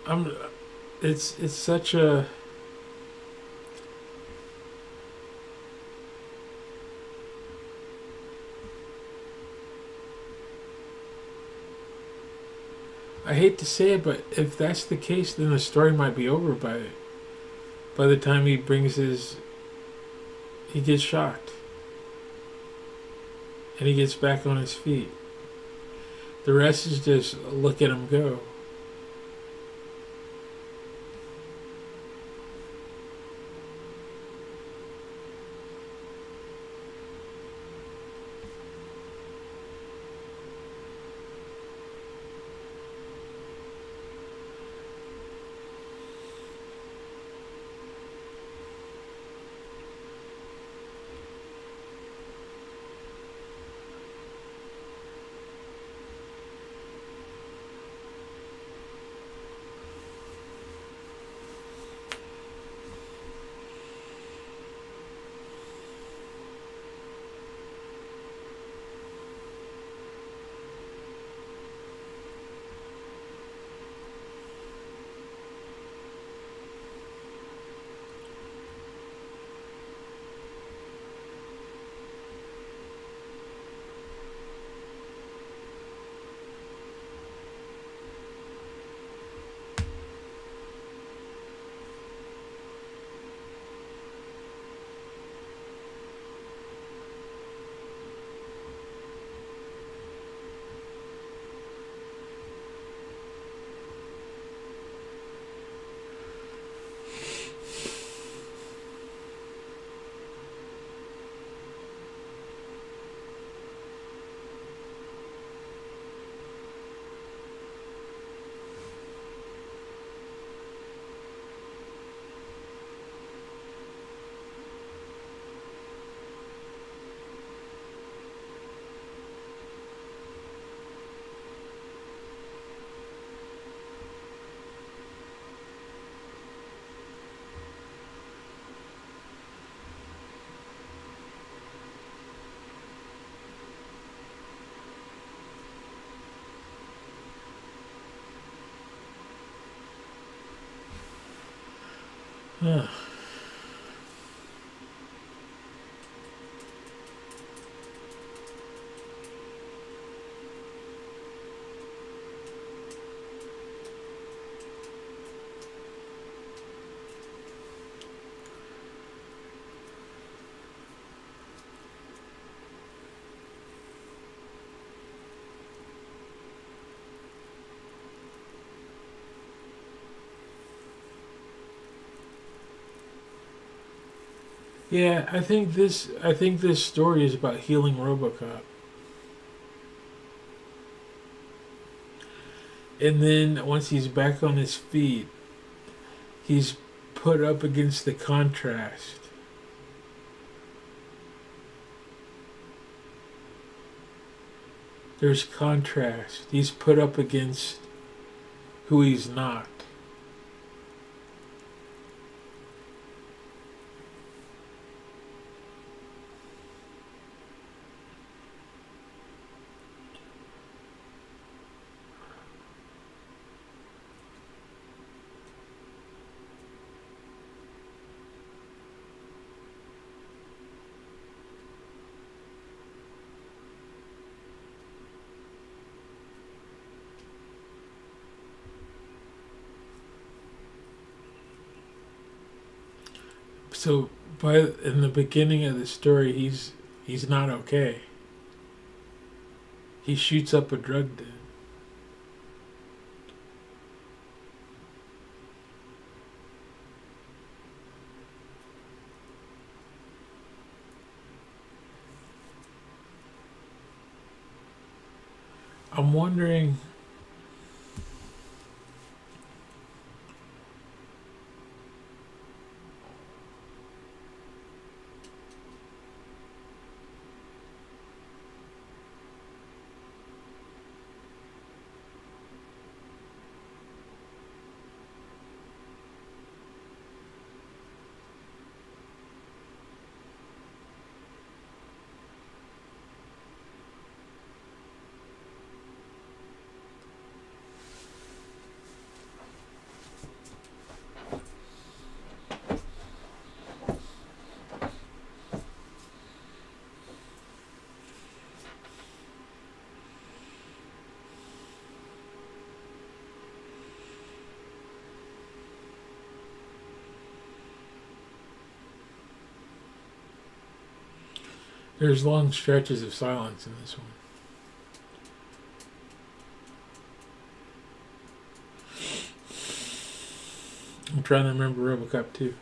I'm. It's such a. I hate to say it, but if that's the case, then the story might be over by the time he gets shocked, and he gets back on his feet. The rest is just look at him go. Huh. Yeah, I think this story is about healing Robocop. And then once he's back on his feet, he's put up against the contrast. There's contrast. He's put up against who he's not. So by in the beginning of the story, he's not okay. He shoots up a drug den. I'm wondering. There's long stretches of silence in this one. I'm trying to remember Robocop 2.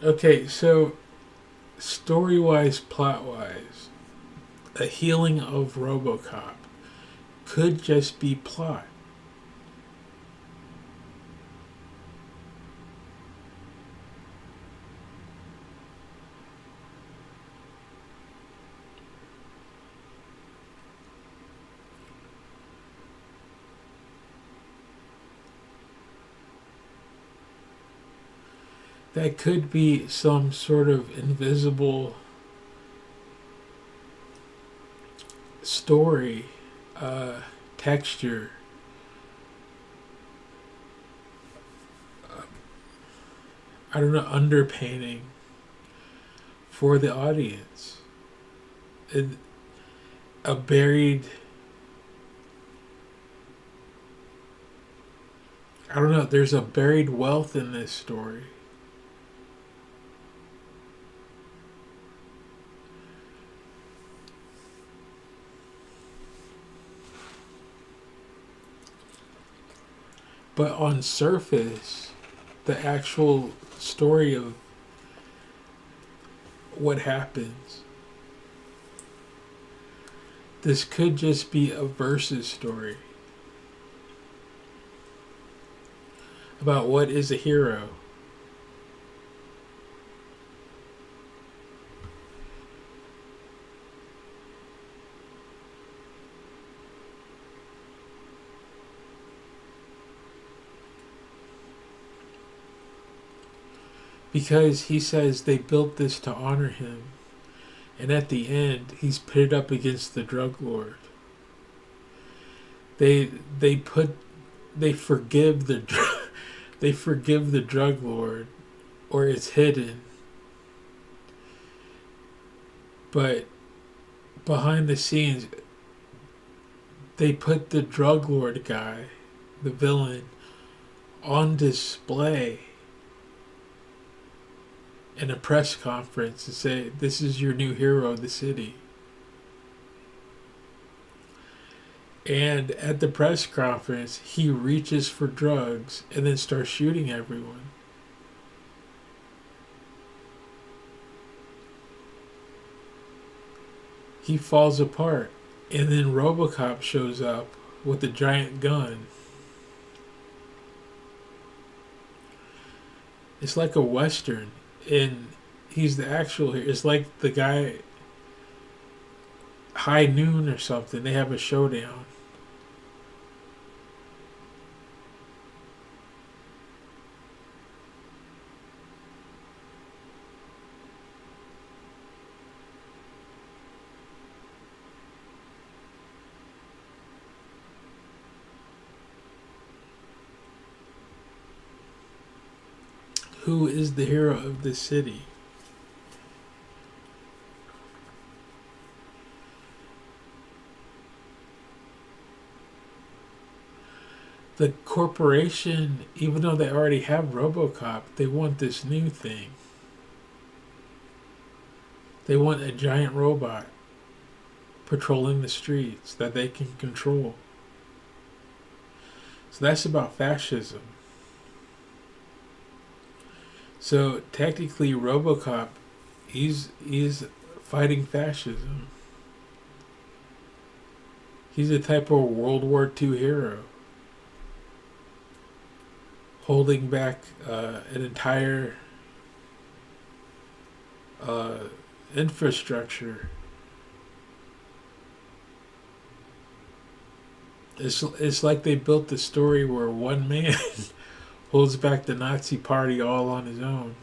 Okay, so story wise, plot wise, a healing of Robocop could just be plot. That could be some sort of invisible story, uh, texture. I don't know, underpainting for the audience. And a buried, I don't know, there's a buried wealth in this story. But on surface, the actual story of what happens, this could just be a versus story about what is a hero. because he says they built this to honor him, and at the end he's pitted up against the drug lord. They they put they forgive the they forgive the drug lord, or it's hidden, but behind the scenes they put the drug lord guy, the villain, on display in a press conference to say, "This is your new hero of the city." And at the press conference, he reaches for drugs and then starts shooting everyone. He falls apart. And then Robocop shows up with a giant gun. It's like a Western. And he's the actual hero. It's like the guy, High Noon or something. They have a showdown. Who is the hero of this city? The corporation, even though they already have Robocop, they want this new thing. They want a giant robot patrolling the streets that they can control. So that's about fascism. So technically, Robocop, he's fighting fascism. He's a type of World War II hero, holding back an entire uh, infrastructure. It's like they built the story where one man holds back the Nazi party all on his own.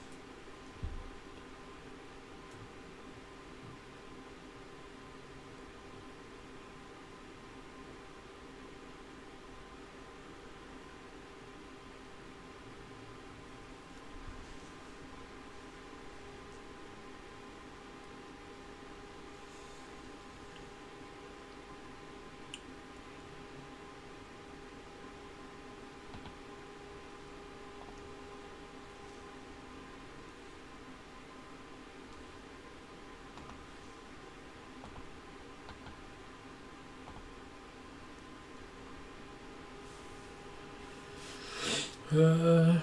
Uh,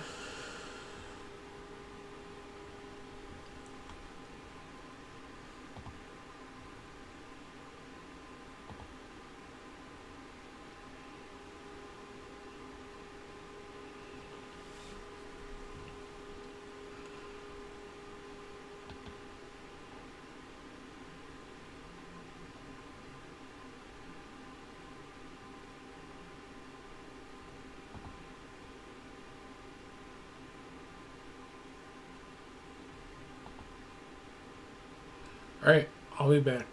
all right, I'll be back.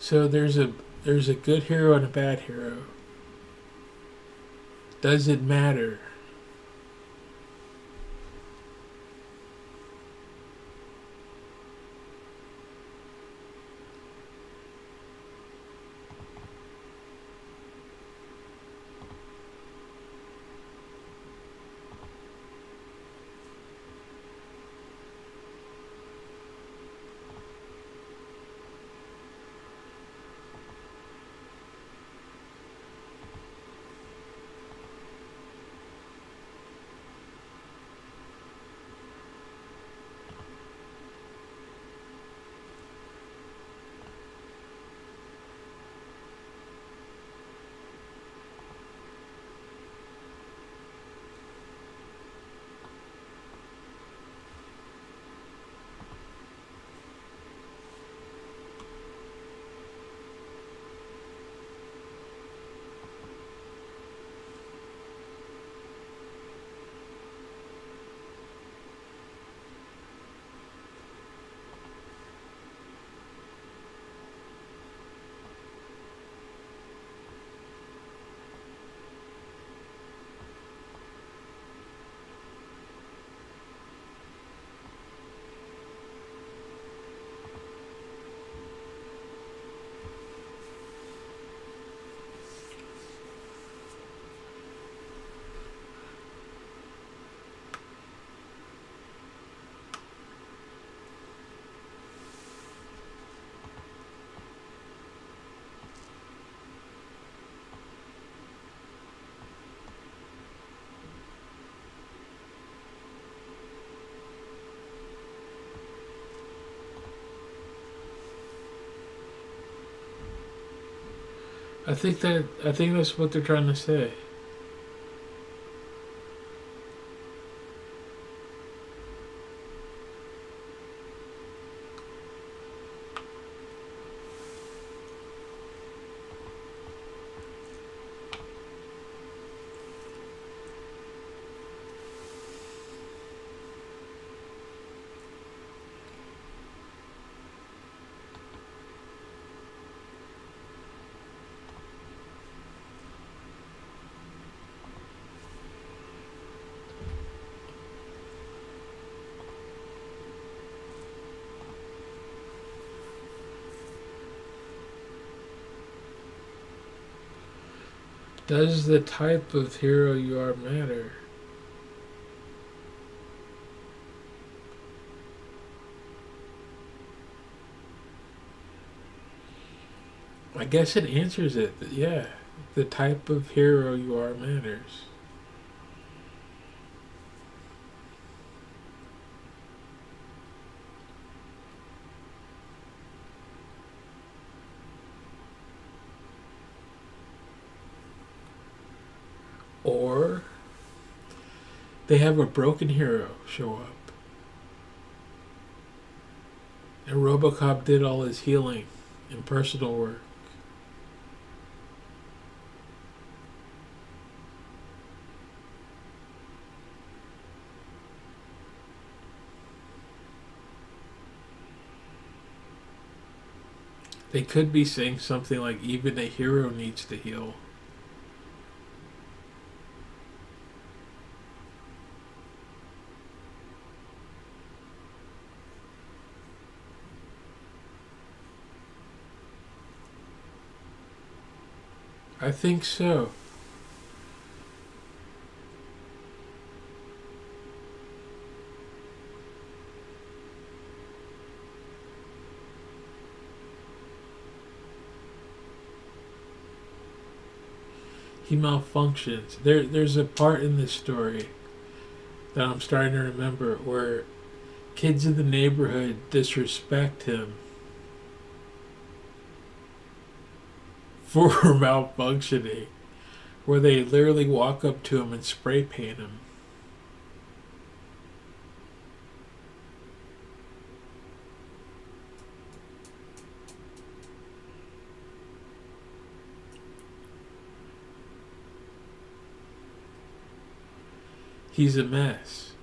So there's a good hero and a bad hero. Does it matter? I think that's what they're trying to say. Does the type of hero you are matter? I guess it answers it. Yeah, the type of hero you are matters. Or they have a broken hero show up, and Robocop did all his healing and personal work. They could be saying something like even a hero needs to heal. I think so. He malfunctions. There's a part in this story that I'm starting to remember where kids in the neighborhood disrespect him for malfunctioning, where they literally walk up to him and spray paint him. He's a mess.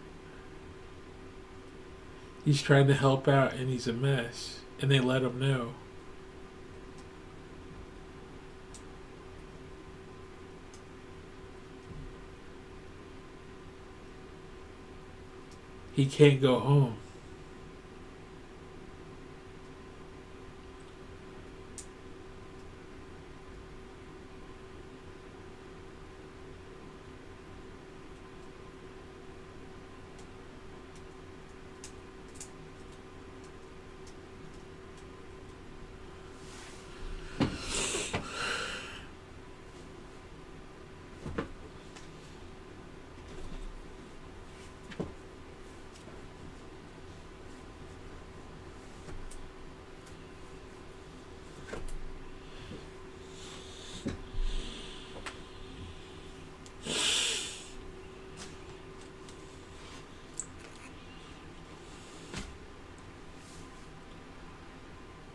He's trying to help out and he's a mess. And they let him know. he can't go home.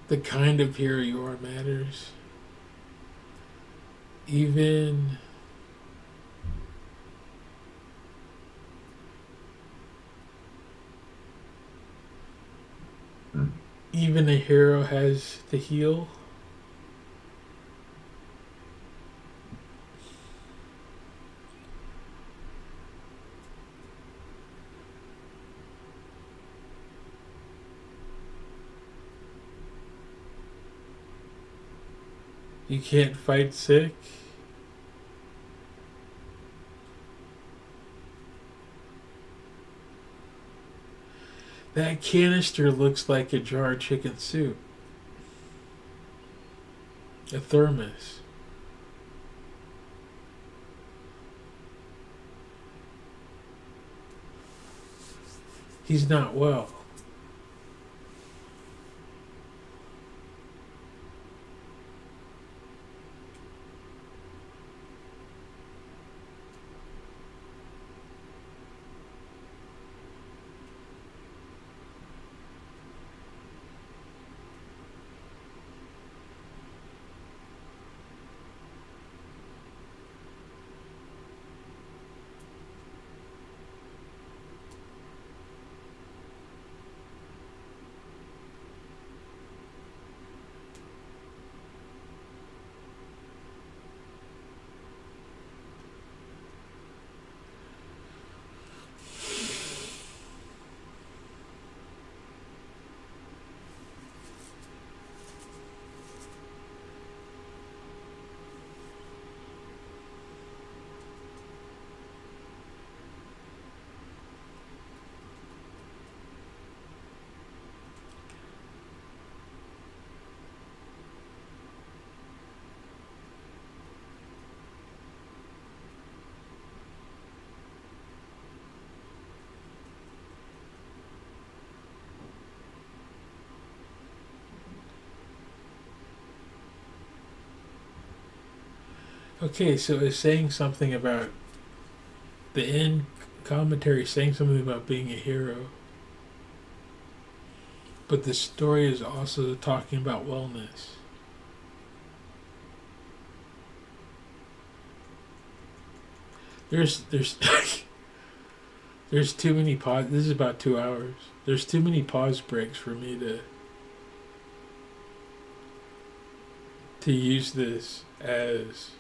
The kind of hero you are matters. Even even a hero has to heal. You can't fight sick. That canister looks like a jar of chicken soup. A thermos. He's not well. Okay, so it's saying something about the end commentary, saying something about being a hero, but the story is also talking about wellness. There's there's too many pause. This is about 2 hours. There's too many pause breaks for me to use this as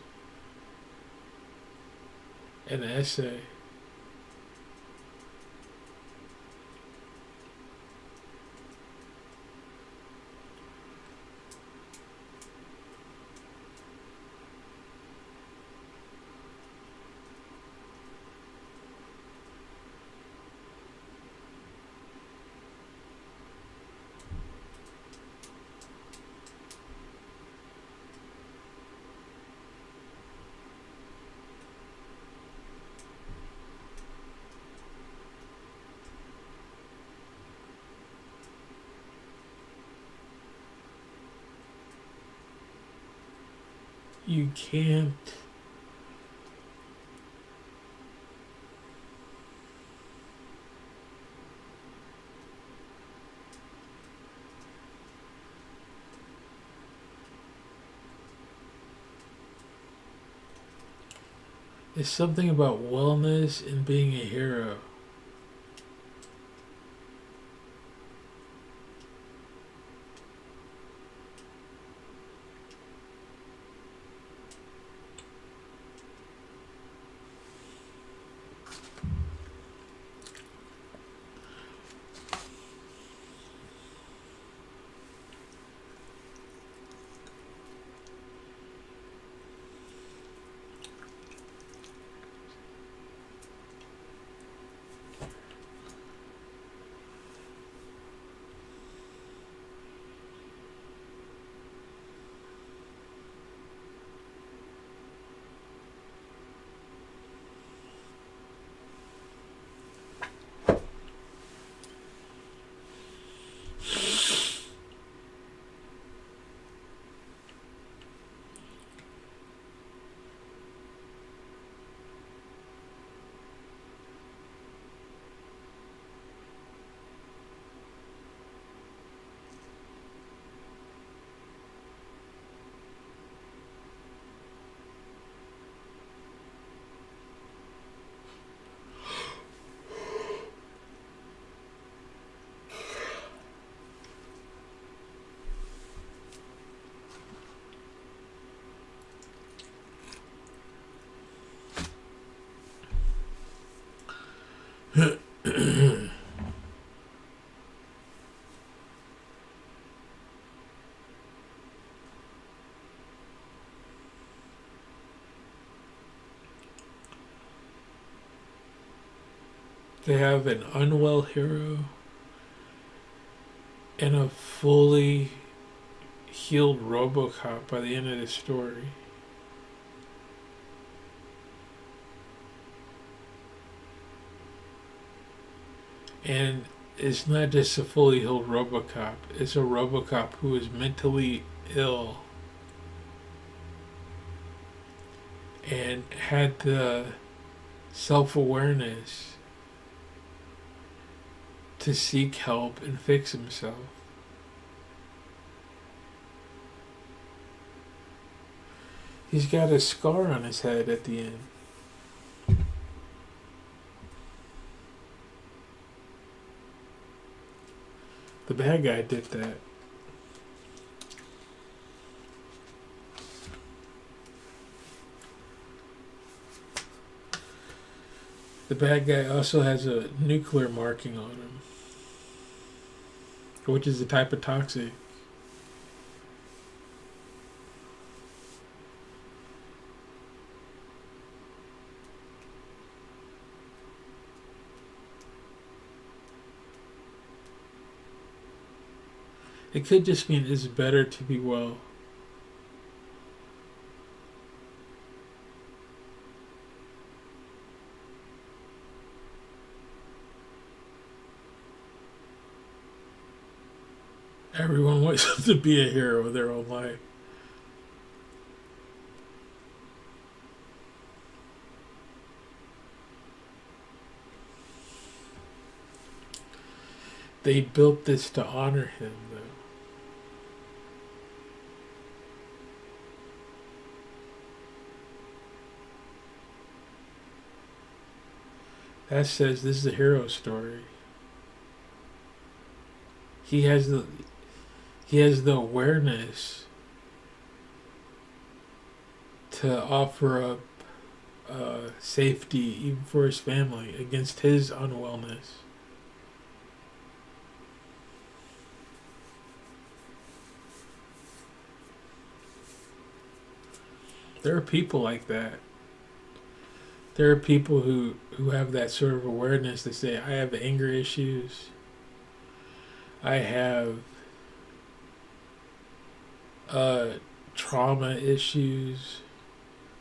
an essay. You can't. It's something about wellness and being a hero. They have an unwell hero and a fully healed Robocop by the end of the story. And it's not just a fully healed Robocop, it's a Robocop who is mentally ill and had the self awareness to seek help and fix himself. He's got a scar on his head at the end. The bad guy did that. The bad guy also has a nuclear marking on him, which is a type of toxic. It could just mean it's better to be well. Everyone wants to be a hero of their own life. They built this to honor him, though. That says this is a hero story. He has the awareness to offer up safety even for his family against his unwellness. There are people like that. There are people who have that sort of awareness. They say, I have anger issues. I have trauma issues.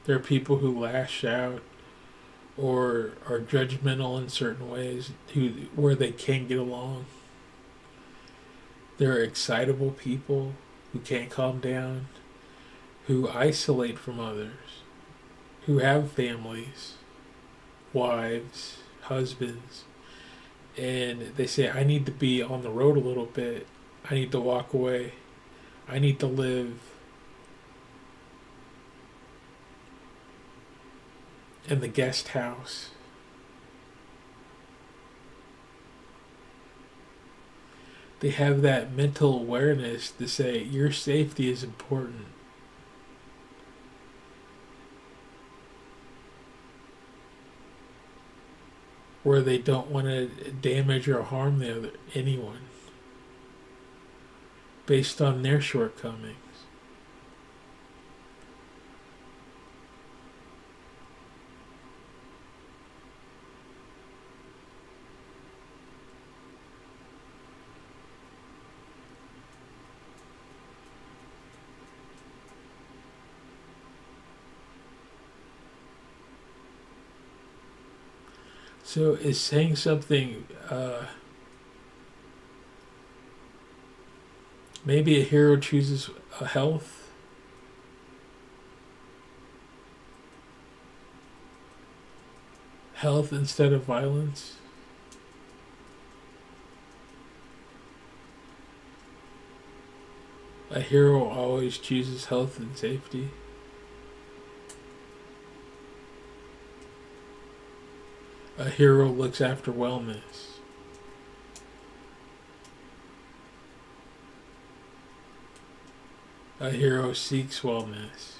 There are people who lash out or are judgmental in certain ways where they can't get along. There are excitable people who can't calm down, who isolate from others, who have families, wives, husbands, and they say, I need to be on the road a little bit. I need to walk away. I need to live in the guest house. They have that mental awareness to say, your safety is important. Where they don't want to damage or harm anyone based on their shortcomings. So is saying something, maybe a hero chooses health? Health instead of violence? A hero always chooses health and safety. A hero looks after wellness. A hero seeks wellness.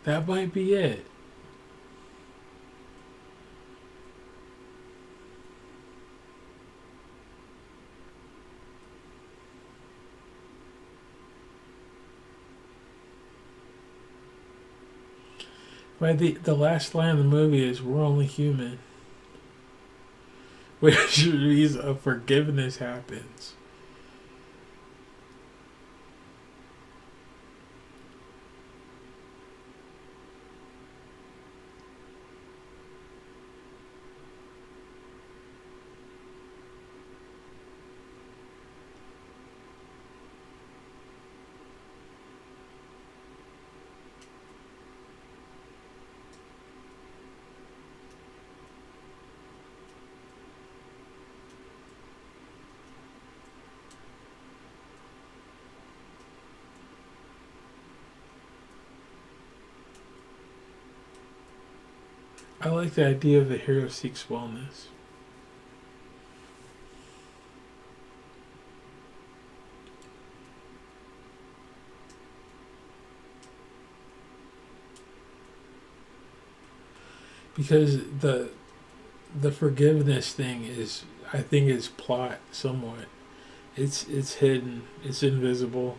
That might be it. By the last line of the movie is "We're only human," which means a forgiveness happens. I like the idea of the hero seeks wellness. Because the forgiveness thing is, I think, is plot somewhat. It's hidden. It's invisible.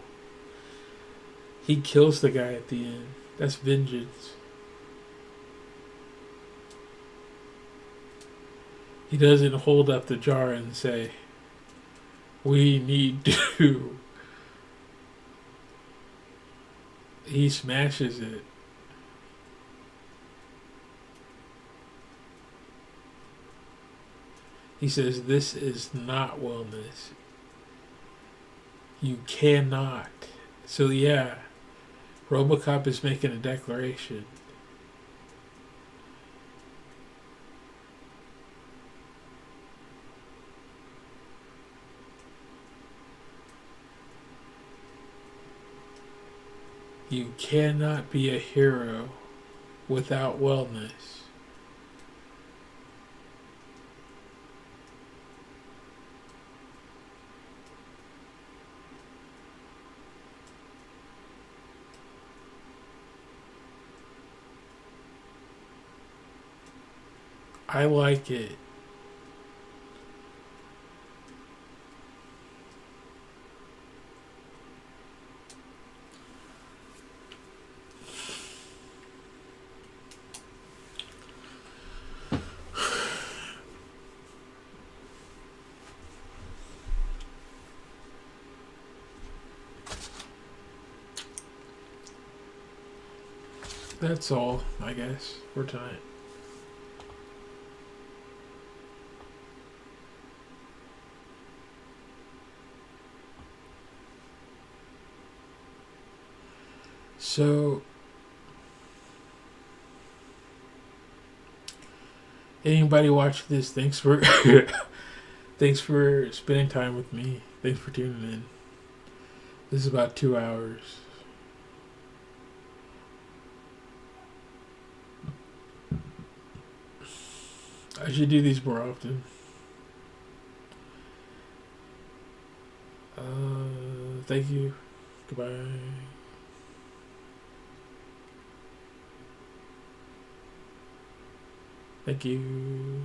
He kills the guy at the end. That's vengeance. He doesn't hold up the jar and say, "We need to." He smashes it. He says, "This is not wellness. You cannot." So yeah, Robocop is making a declaration. You cannot be a hero without wellness. I like it. That's all, I guess, for tonight. So, anybody watch this? Thanks for thanks for spending time with me. Thanks for tuning in. This is about 2 hours. I should do these more often. Thank you. Goodbye. Thank you.